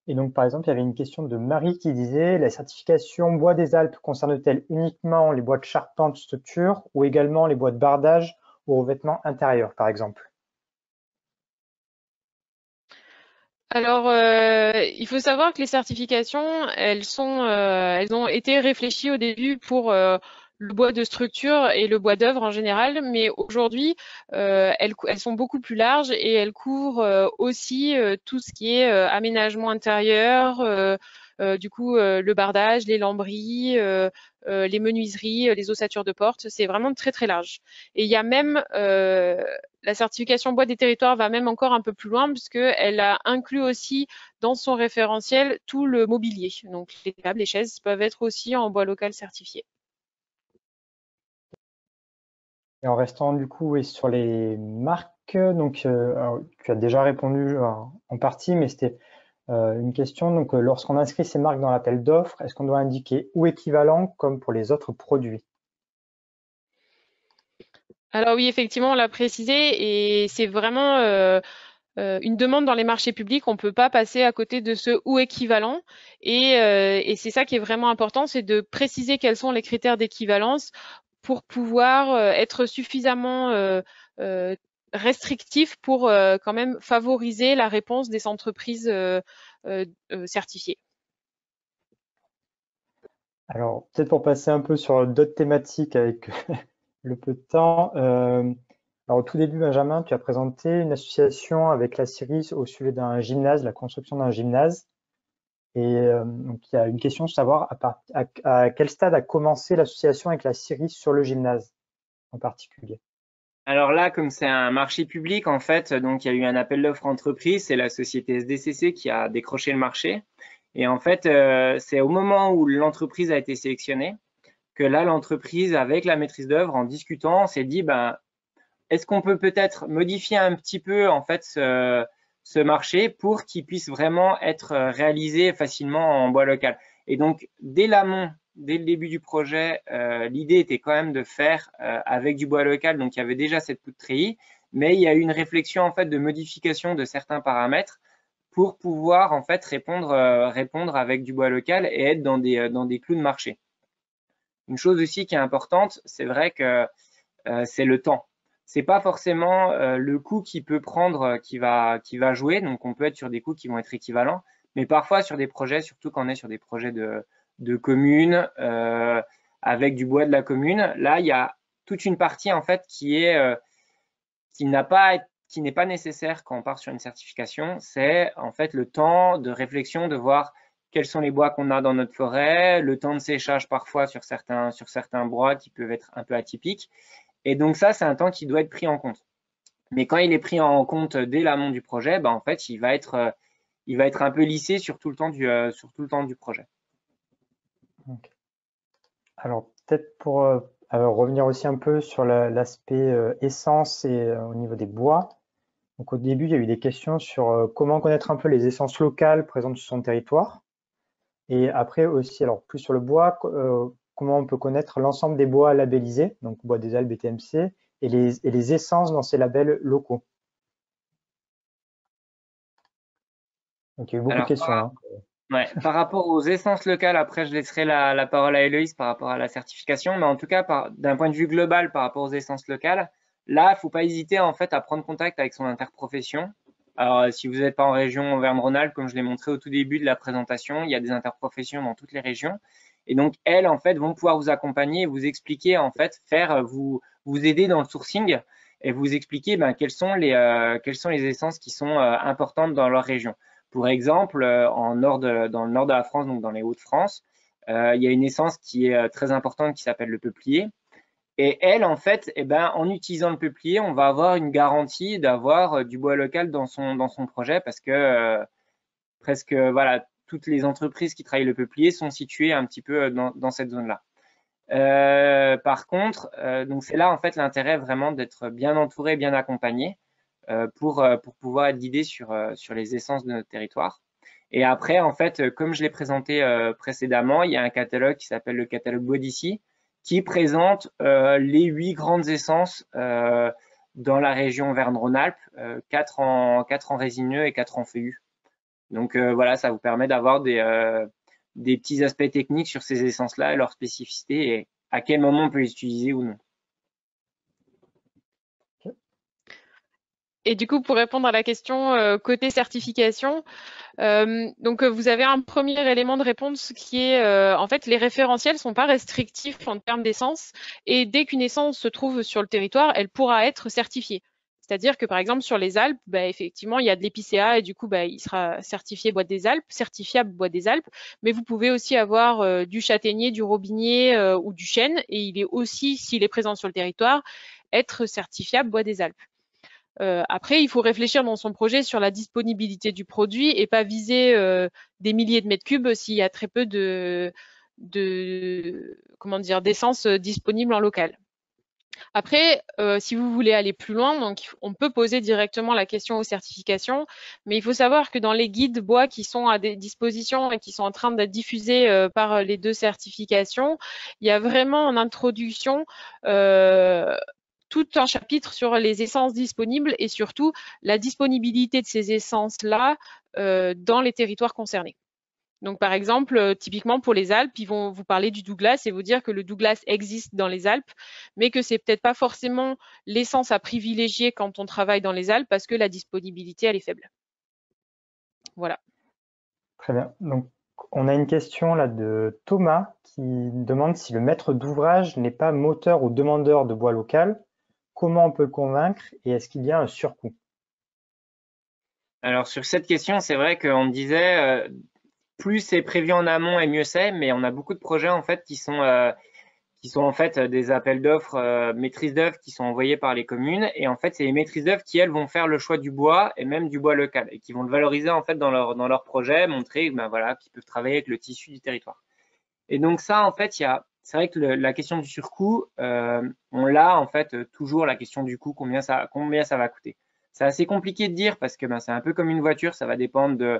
Et donc, par exemple, il y avait une question de Marie qui disait « La certification bois des Alpes concerne-t-elle uniquement les bois de charpente structure ou également les bois de bardage ou revêtement intérieur, par exemple ?» Alors, il faut savoir que les certifications, elles ont été réfléchies au début pour le bois de structure et le bois d'œuvre en général, mais aujourd'hui, elles sont beaucoup plus larges et elles couvrent aussi tout ce qui est aménagement intérieur, du coup, le bardage, les lambris, les menuiseries, les ossatures de porte. C'est vraiment très très large. Et il y a même la certification bois des territoires va même encore un peu plus loin puisqu'elle a inclus aussi dans son référentiel tout le mobilier. Donc les tables, les chaises peuvent être aussi en bois local certifié. Et en restant du coup oui, sur les marques, donc alors, tu as déjà répondu en partie, mais c'était une question. Donc, lorsqu'on inscrit ces marques dans l'appel d'offres, est-ce qu'on doit indiquer ou équivalent comme pour les autres produits? Alors oui, effectivement, on l'a précisé et c'est vraiment une demande dans les marchés publics. On ne peut pas passer à côté de ce ou équivalent. Et c'est ça qui est vraiment important, c'est de préciser quels sont les critères d'équivalence pour pouvoir être suffisamment euh, restrictif pour quand même favoriser la réponse des entreprises certifiées. Alors, peut-être pour passer un peu sur d'autres thématiques avec le peu de temps. Alors, au tout début, Benjamin, tu as présenté une association avec la CIRIS au sujet d'un gymnase, la construction d'un gymnase. Et donc, il y a une question de savoir à quel stade a commencé l'association avec la CIRIS sur le gymnase en particulier. Alors là, comme c'est un marché public, en fait, donc il y a eu un appel d'offres entreprise, c'est la société SDCC qui a décroché le marché. Et en fait, c'est au moment où l'entreprise a été sélectionnée que là, l'entreprise, avec la maîtrise d'œuvre, en discutant, s'est dit, ben, est-ce qu'on peut peut-être modifier un petit peu en fait ce marché pour qu'il puisse vraiment être réalisé facilement en bois local. Et donc, dès l'amont, dès le début du projet, l'idée était quand même de faire avec du bois local. Donc, il y avait déjà cette poutre treillis, mais il y a eu une réflexion en fait de modification de certains paramètres pour pouvoir en fait répondre avec du bois local et être dans des clous de marché. Une chose aussi qui est importante, c'est vrai que c'est le temps. C'est pas forcément le coût qui peut prendre, qui va jouer. Donc, on peut être sur des coûts qui vont être équivalents, mais parfois sur des projets, surtout quand on est sur des projets de communes avec du bois de la commune, là, il y a toute une partie en fait qui n'a pas qui n'est pas nécessaire quand on part sur une certification. C'est en fait le temps de réflexion, de voir quels sont les bois qu'on a dans notre forêt, le temps de séchage parfois sur certains bois qui peuvent être un peu atypiques. Et donc ça, c'est un temps qui doit être pris en compte. Mais quand il est pris en compte dès l'amont du projet, bah, en fait, il va être un peu lissé sur tout le temps sur tout le temps du projet. Okay. Alors, peut-être pour revenir aussi un peu sur l'aspect essence et au niveau des bois. Donc, au début, il y a eu des questions sur comment connaître un peu les essences locales présentes sur son territoire. Et après aussi, alors plus sur le bois, comment on peut connaître l'ensemble des bois labellisés, donc bois des Alpes, BTMC, et les essences dans ces labels locaux. Donc, il y a eu beaucoup de Alors, questions, hein. ouais, par rapport aux essences locales, après, je laisserai la parole à Héloïse par rapport à la certification, mais en tout cas, d'un point de vue global par rapport aux essences locales, là, il ne faut pas hésiter en fait à prendre contact avec son interprofession. Alors, si vous n'êtes pas en région Auvergne-Rhône-Alpes, comme je l'ai montré au tout début de la présentation, il y a des interprofessions dans toutes les régions. Et donc, elles, en fait, vont pouvoir vous accompagner et vous expliquer, en fait, vous aider dans le sourcing et vous expliquer ben, quelles sont les essences qui sont importantes dans leur région. Pour exemple, dans le nord de la France, donc dans les Hauts-de-France, il y a une essence qui est très importante qui s'appelle le peuplier. Et elle, en fait, eh ben, en utilisant le peuplier, on va avoir une garantie d'avoir du bois local dans son projet parce que presque voilà, toutes les entreprises qui travaillent le peuplier sont situées un petit peu dans cette zone-là. Par contre, donc c'est là en fait l'intérêt vraiment d'être bien entouré, bien accompagné pour pouvoir être guidé sur les essences de notre territoire. Et après, en fait, comme je l'ai présenté précédemment, il y a un catalogue qui s'appelle le catalogue Bois d'ici, qui présente les 8 grandes essences dans la région Auvergne-Rhône-Alpes, 4 en résineux et 4 en feuillu. Donc voilà, ça vous permet d'avoir des petits aspects techniques sur ces essences-là et leurs spécificités et à quel moment on peut les utiliser ou non. Et du coup, pour répondre à la question côté certification, vous avez un premier élément de réponse qui est en fait les référentiels sont pas restrictifs en termes d'essence et dès qu'une essence se trouve sur le territoire, elle pourra être certifiée. C'est-à-dire que par exemple sur les Alpes, effectivement il y a de l'épicéa et du coup il sera certifié boîte des Alpes, certifiable boîte des Alpes, mais vous pouvez aussi avoir du châtaignier, du robinier ou du chêne et il est aussi, s'il est présent sur le territoire, être certifiable bois des Alpes. Après, il faut réfléchir dans son projet sur la disponibilité du produit et pas viser des milliers de mètres cubes s'il y a très peu d'essence disponible en local. Après, si vous voulez aller plus loin, donc on peut poser directement la question aux certifications, mais il faut savoir que dans les guides bois qui sont à des dispositions et qui sont en train d'être diffusés par les deux certifications, il y a vraiment en introduction tout un chapitre sur les essences disponibles et surtout la disponibilité de ces essences-là dans les territoires concernés. Donc, par exemple, typiquement pour les Alpes, ils vont vous parler du Douglas et vous dire que le Douglas existe dans les Alpes, mais que c'est peut-être pas forcément l'essence à privilégier quand on travaille dans les Alpes parce que la disponibilité, elle est faible. Voilà. Très bien. Donc, on a une question là de Thomas qui demande si le maître d'ouvrage n'est pas moteur ou demandeur de bois local. Comment on peut le convaincre et est-ce qu'il y a un surcoût? Alors sur cette question, c'est vrai qu'on me disait plus c'est prévu en amont et mieux c'est, mais on a beaucoup de projets en fait qui sont en fait des appels d'offres maîtrise d'œuvre qui sont envoyés par les communes et en fait c'est les maîtrises d'œuvre qui elles vont faire le choix du bois et même du bois local et qui vont le valoriser en fait dans leur projet, montrer voilà qu'ils peuvent travailler avec le tissu du territoire. Et donc ça en fait c'est vrai que la question du surcoût on l'a en fait toujours la question du coût, combien ça va coûter. C'est assez compliqué de dire parce que c'est un peu comme une voiture, ça va dépendre de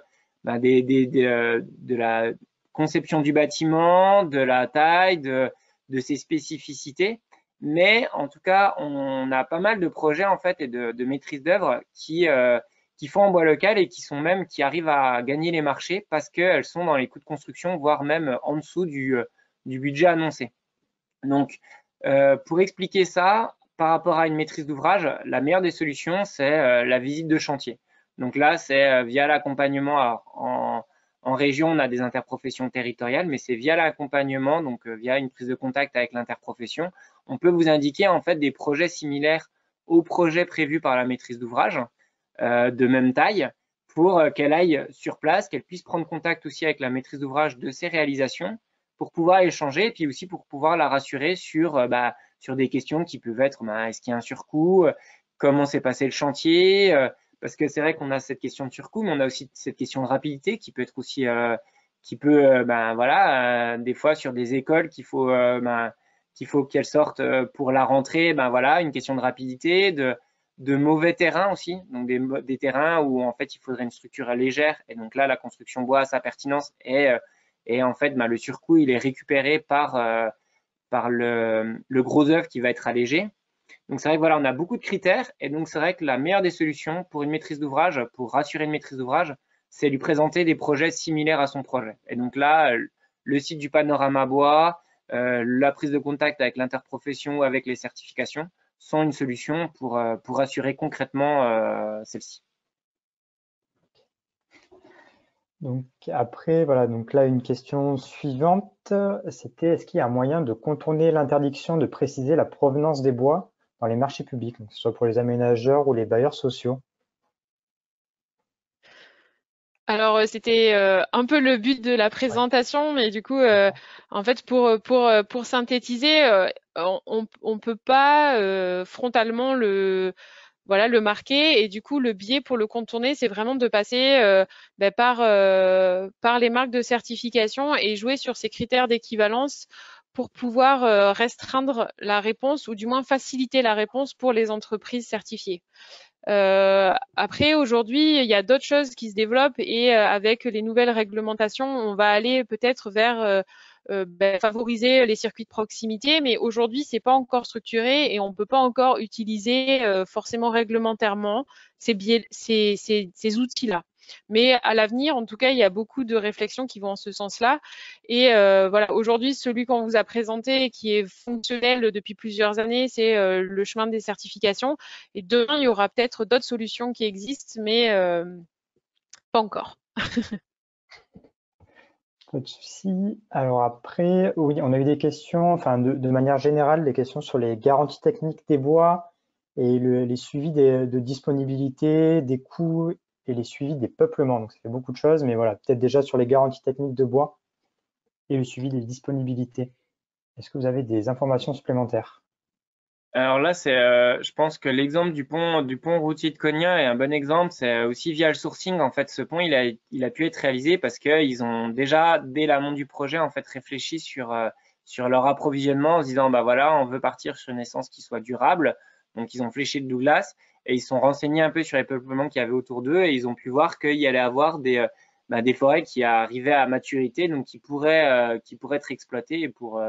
la conception du bâtiment, de la taille, de ses spécificités. Mais en tout cas, on a pas mal de projets en fait et de maîtrise d'œuvre qui font en bois local et qui arrivent à gagner les marchés parce qu'elles sont dans les coûts de construction, voire même en dessous du budget annoncé. Donc, pour expliquer ça, par rapport à une maîtrise d'ouvrage, la meilleure des solutions, c'est la visite de chantier. Donc là, c'est via l'accompagnement en région, on a des interprofessions territoriales, mais c'est via l'accompagnement, donc via une prise de contact avec l'interprofession, on peut vous indiquer en fait des projets similaires aux projets prévus par la maîtrise d'ouvrage de même taille pour qu'elle aille sur place, qu'elle puisse prendre contact aussi avec la maîtrise d'ouvrage de ses réalisations pour pouvoir échanger et puis aussi pour pouvoir la rassurer sur des questions qui peuvent être est-ce qu'il y a un surcoût, comment s'est passé le chantier, parce que c'est vrai qu'on a cette question de surcoût, mais on a aussi cette question de rapidité qui peut être aussi des fois sur des écoles qu'il faut qu'elles sortent pour la rentrée, une question de rapidité, de mauvais terrains aussi, donc des terrains où en fait il faudrait une structure légère et donc là la construction bois a sa pertinence et en fait le surcoût il est récupéré par le gros œuvre qui va être allégé. Donc c'est vrai que voilà, on a beaucoup de critères et donc c'est vrai que la meilleure des solutions pour une maîtrise d'ouvrage, pour rassurer une maîtrise d'ouvrage, c'est lui présenter des projets similaires à son projet. Et donc là, le site du panorama bois, la prise de contact avec l'interprofession ou avec les certifications sont une solution pour assurer concrètement celle-ci. Donc après, voilà, donc là une question suivante, c'était est-ce qu'il y a un moyen de contourner l'interdiction de préciser la provenance des bois dans les marchés publics, que ce soit pour les aménageurs ou les bailleurs sociaux? Alors, c'était un peu le but de la présentation, mais du coup, en fait, pour synthétiser, on peut pas frontalement le marquer, et du coup, le biais pour le contourner, c'est vraiment de passer par les marques de certification et jouer sur ces critères d'équivalence pour pouvoir restreindre la réponse ou du moins faciliter la réponse pour les entreprises certifiées. Après, aujourd'hui, il y a d'autres choses qui se développent et avec les nouvelles réglementations, on va aller peut-être vers favoriser les circuits de proximité, mais aujourd'hui, c'est pas encore structuré et on peut pas encore utiliser forcément réglementairement ces outils-là. Mais à l'avenir, en tout cas, il y a beaucoup de réflexions qui vont en ce sens-là. Et voilà, aujourd'hui, celui qu'on vous a présenté et qui est fonctionnel depuis plusieurs années, c'est le chemin des certifications. Et demain, il y aura peut-être d'autres solutions qui existent, mais pas encore. Pas de souci. Alors après, oui, on a eu des questions, enfin de manière générale, des questions sur les garanties techniques des bois et les suivis de disponibilité, des coûts et les suivis des peuplements. Donc ça fait beaucoup de choses, mais voilà, peut-être déjà sur les garanties techniques de bois et le suivi des disponibilités. Est-ce que vous avez des informations supplémentaires? Alors là, je pense que l'exemple du pont routier de Cognac est un bon exemple. C'est aussi via le sourcing. En fait, ce pont, il a pu être réalisé parce qu'ils ont déjà, dès l'amont du projet, en fait, réfléchi sur leur approvisionnement en se disant, bah voilà, on veut partir sur une essence qui soit durable. Donc, ils ont fléché le Douglas et ils sont renseignés un peu sur les peuplements qu'il y avait autour d'eux et ils ont pu voir qu'il y allait avoir des forêts qui arrivaient à maturité, donc qui pourraient être exploitées pour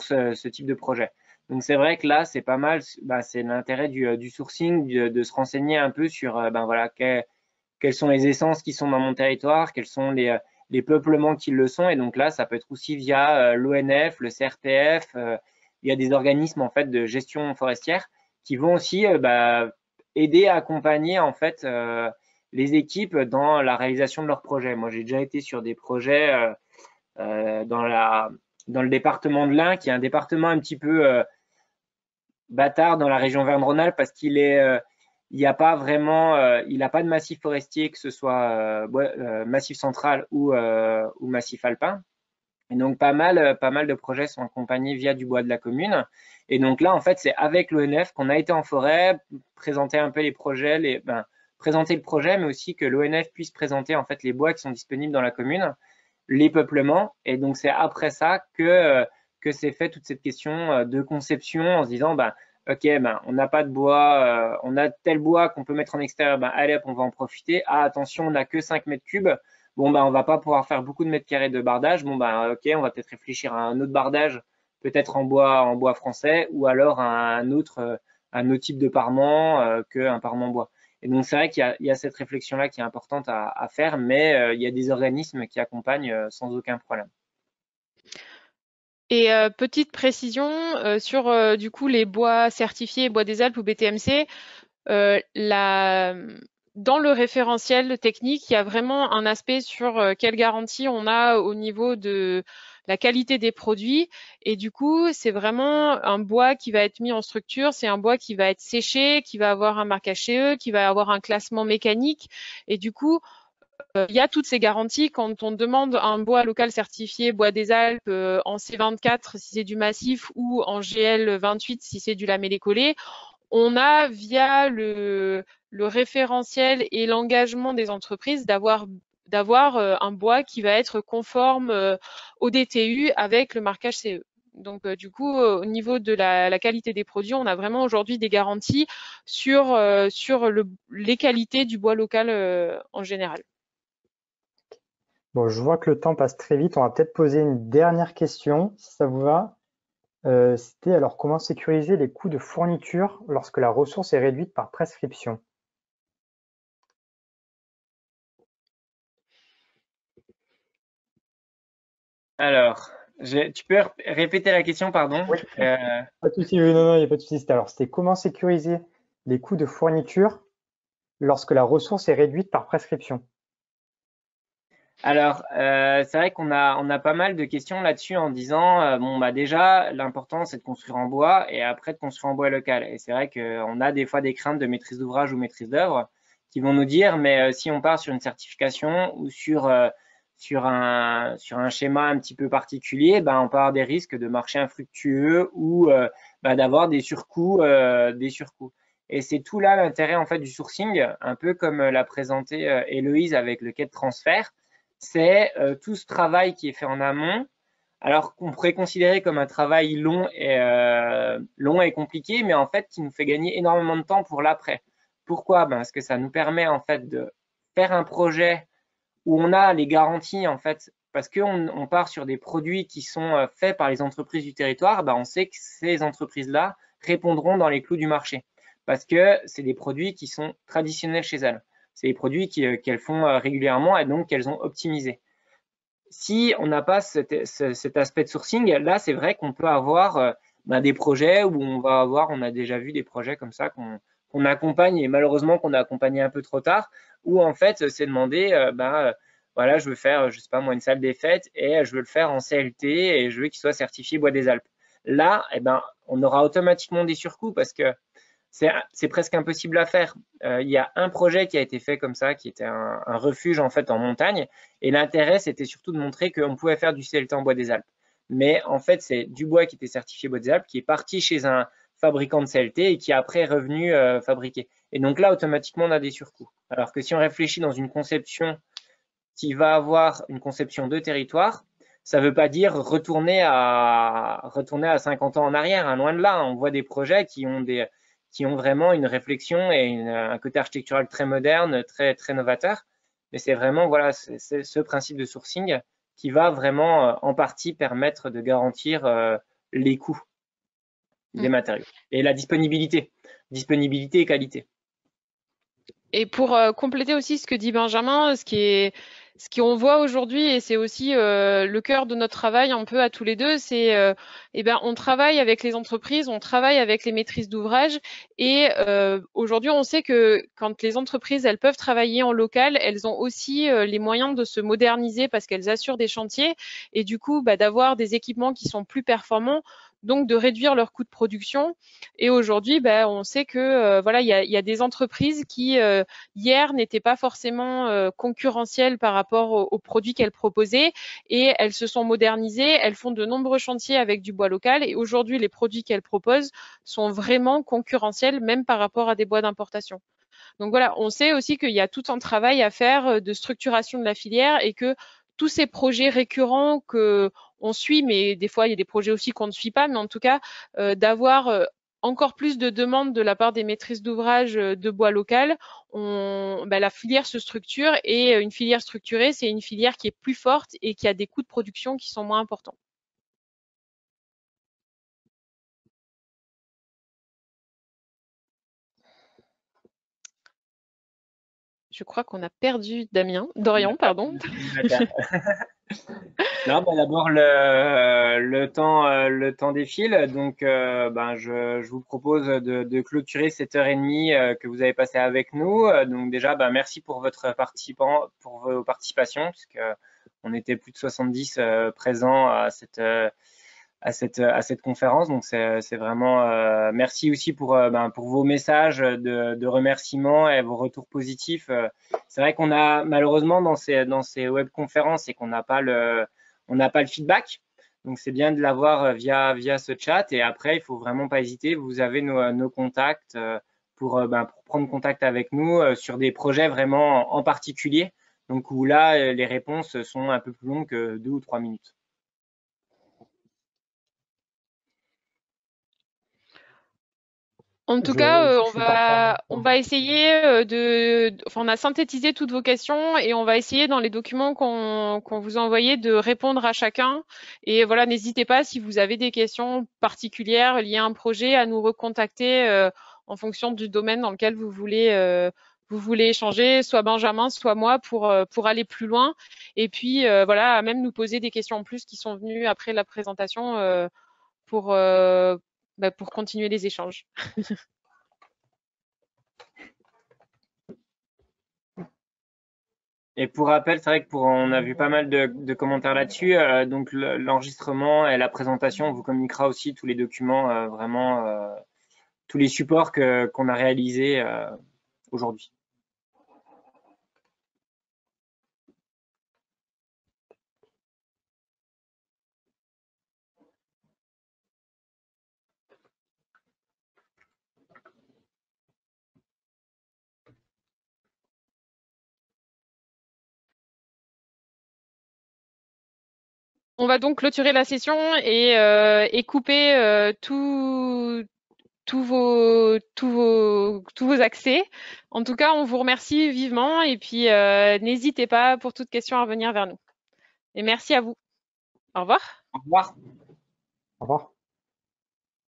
ce type de projet. Donc c'est vrai que là, c'est pas mal, bah, c'est l'intérêt du sourcing, de se renseigner un peu sur ben voilà, quelles sont les essences qui sont dans mon territoire, quels sont les peuplements qui le sont. Et donc là, ça peut être aussi via l'ONF, le CRPF, il y a des organismes en fait de gestion forestière qui vont aussi bah, aider à accompagner en fait les équipes dans la réalisation de leurs projets. Moi, j'ai déjà été sur des projets dans le département de l'Ain, qui est un département un petit peu bâtard dans la région Verne-Rhône-Alpes parce il n'y a pas vraiment, il n'a pas de massif forestier, que ce soit massif central ou massif alpin. Et donc pas mal de projets sont accompagnés via du bois de la commune. Et donc là, en fait, c'est avec l'ONF qu'on a été en forêt, présenter un peu les projets, présenter le projet, mais aussi que l'ONF puisse présenter en fait les bois qui sont disponibles dans la commune, les peuplements. Et donc c'est après ça que c'est fait toute cette question de conception en se disant, bah, ok, ben, on n'a pas de bois, on a tel bois qu'on peut mettre en extérieur, ben, allez hop, on va en profiter. Ah, attention, on n'a que 5 mètres cubes. Bon, ben, on va pas pouvoir faire beaucoup de mètres carrés de bardage. Bon, ben, ok, on va peut-être réfléchir à un autre bardage, peut-être en bois français, ou alors à un autre type de parement qu'un parement bois. Et donc, c'est vrai il y a cette réflexion-là qui est importante à faire, mais il y a des organismes qui accompagnent sans aucun problème. Et petite précision sur du coup les bois certifiés, bois des Alpes ou BTMC, la, dans le référentiel technique, il y a vraiment un aspect sur quelle garantie on a au niveau de la qualité des produits. Et du coup, c'est vraiment un bois qui va être mis en structure, c'est un bois qui va être séché, qui va avoir un marquage CE, qui va avoir un classement mécanique. Et du coup, il y a toutes ces garanties quand on demande un bois local certifié bois des Alpes en C24 si c'est du massif ou en GL28 si c'est du lamellé-collé. On a via le référentiel et l'engagement des entreprises d'avoir un bois qui va être conforme au DTU avec le marquage CE. Donc du coup, au niveau de la qualité des produits, on a vraiment aujourd'hui des garanties sur les qualités du bois local en général. Bon, je vois que le temps passe très vite. On va peut-être poser une dernière question, si ça vous va. C'était alors comment sécuriser les coûts de fourniture lorsque la ressource est réduite par prescription? Alors, tu peux répéter la question, pardon? Oui, pas de souci. Oui, non, non, il n'y a pas de souci. C'était comment sécuriser les coûts de fourniture lorsque la ressource est réduite par prescription? Alors, c'est vrai on a pas mal de questions là-dessus en disant, bon, bah déjà, l'important, c'est de construire en bois et après de construire en bois local. Et c'est vrai qu'on a des fois des craintes de maîtrise d'ouvrage ou maîtrise d'œuvre qui vont nous dire, mais si on part sur une certification ou sur un schéma un petit peu particulier, ben, on peut avoir des risques de marché infructueux ou d'avoir des surcoûts, des surcoûts. Et c'est tout là l'intérêt en fait du sourcing, un peu comme l'a présenté Héloïse avec le quai de transfert, c'est tout ce travail qui est fait en amont, alors qu'on pourrait considérer comme un travail long et compliqué, mais en fait qui nous fait gagner énormément de temps pour l'après. Pourquoi? Ben, parce que ça nous permet en fait de faire un projet où on a les garanties en fait, parce qu'on part sur des produits qui sont faits par les entreprises du territoire, ben, on sait que ces entreprises-là répondront dans les clous du marché, parce que c'est des produits qui sont traditionnels chez elles. c'est des produits qu'elles font régulièrement et donc qu'elles ont optimisés. Si on n'a pas cet aspect de sourcing, là, c'est vrai qu'on peut avoir des projets où on a déjà vu des projets comme ça qu'on accompagne et malheureusement qu'on a accompagné un peu trop tard, où en fait, c'est demandé, voilà, je veux faire, je sais pas moi, une salle des fêtes et je veux le faire en CLT et je veux qu'il soit certifié Bois des Alpes. Là, on aura automatiquement des surcoûts parce que c'est presque impossible à faire. Il y a un projet qui a été fait comme ça, qui était un refuge en fait en montagne, et l'intérêt c'était surtout de montrer qu'on pouvait faire du CLT en bois des Alpes. Mais en fait, c'est du bois qui était certifié bois des Alpes, qui est parti chez un fabricant de CLT et qui après est revenu fabriquer. Et donc là, automatiquement, on a des surcoûts. Alors que si on réfléchit dans une conception qui va avoir une conception de territoire, ça ne veut pas dire retourner à 50 ans en arrière, hein, loin de là. On voit des projets qui ont vraiment une réflexion et un côté architectural très moderne, très, très novateur. Mais c'est vraiment voilà, c'est ce principe de sourcing qui va vraiment en partie permettre de garantir les coûts des matériaux et la disponibilité et qualité. Et pour compléter aussi ce que dit Benjamin, ce qu'on voit aujourd'hui, et c'est aussi le cœur de notre travail un peu à tous les deux, c'est on travaille avec les entreprises, on travaille avec les maîtrises d'ouvrage, et aujourd'hui on sait que quand les entreprises elles peuvent travailler en local, elles ont aussi les moyens de se moderniser parce qu'elles assurent des chantiers, et du coup d'avoir des équipements qui sont plus performants, donc de réduire leurs coûts de production. Et aujourd'hui, on sait que voilà, il y a des entreprises qui hier n'étaient pas forcément concurrentielles par rapport aux produits qu'elles proposaient, et elles se sont modernisées, elles font de nombreux chantiers avec du bois local, et aujourd'hui les produits qu'elles proposent sont vraiment concurrentiels même par rapport à des bois d'importation. Donc voilà, on sait aussi qu'il y a tout un travail à faire de structuration de la filière, et que tous ces projets récurrents que on suit, mais des fois il y a des projets aussi qu'on ne suit pas, mais en tout cas d'avoir encore plus de demandes de la part des maîtrises d'ouvrage de bois local, la filière se structure, et une filière structurée, c'est une filière qui est plus forte et qui a des coûts de production qui sont moins importants. Je crois qu'on a perdu Dorian, pardon. Non, d'abord le temps défile, donc je vous propose de clôturer cette heure et demie que vous avez passé avec nous. Donc déjà, merci pour pour vos participations, puisque on était plus de 70 présents à cette conférence. Donc c'est vraiment merci aussi pour vos messages de remerciements et vos retours positifs. C'est vrai qu'on a malheureusement dans ces web conférences, et qu'on n'a pas le feedback. Donc c'est bien de l'avoir via ce chat, et après il faut vraiment pas hésiter. Vous avez nos contacts pour prendre contact avec nous sur des projets vraiment en particulier. Donc où là les réponses sont un peu plus longues que 2 ou 3 minutes. En tout cas, on va essayer on a synthétisé toutes vos questions, et on va essayer dans les documents qu'on vous a envoyés de répondre à chacun. Et voilà, n'hésitez pas, si vous avez des questions particulières liées à un projet, à nous recontacter en fonction du domaine dans lequel vous voulez échanger, soit Benjamin, soit moi, pour aller plus loin. Et puis voilà, à même nous poser des questions en plus qui sont venues après la présentation pour continuer les échanges. Et pour rappel, c'est vrai que on a vu pas mal de commentaires là-dessus. Donc l'enregistrement et la présentation, on vous communiquera aussi tous les documents, vraiment tous les supports qu'on a réalisés aujourd'hui. On va donc clôturer la session et couper tous vos accès. En tout cas, on vous remercie vivement, et puis n'hésitez pas pour toute question à revenir vers nous. Et merci à vous. Au revoir. Au revoir. Au revoir.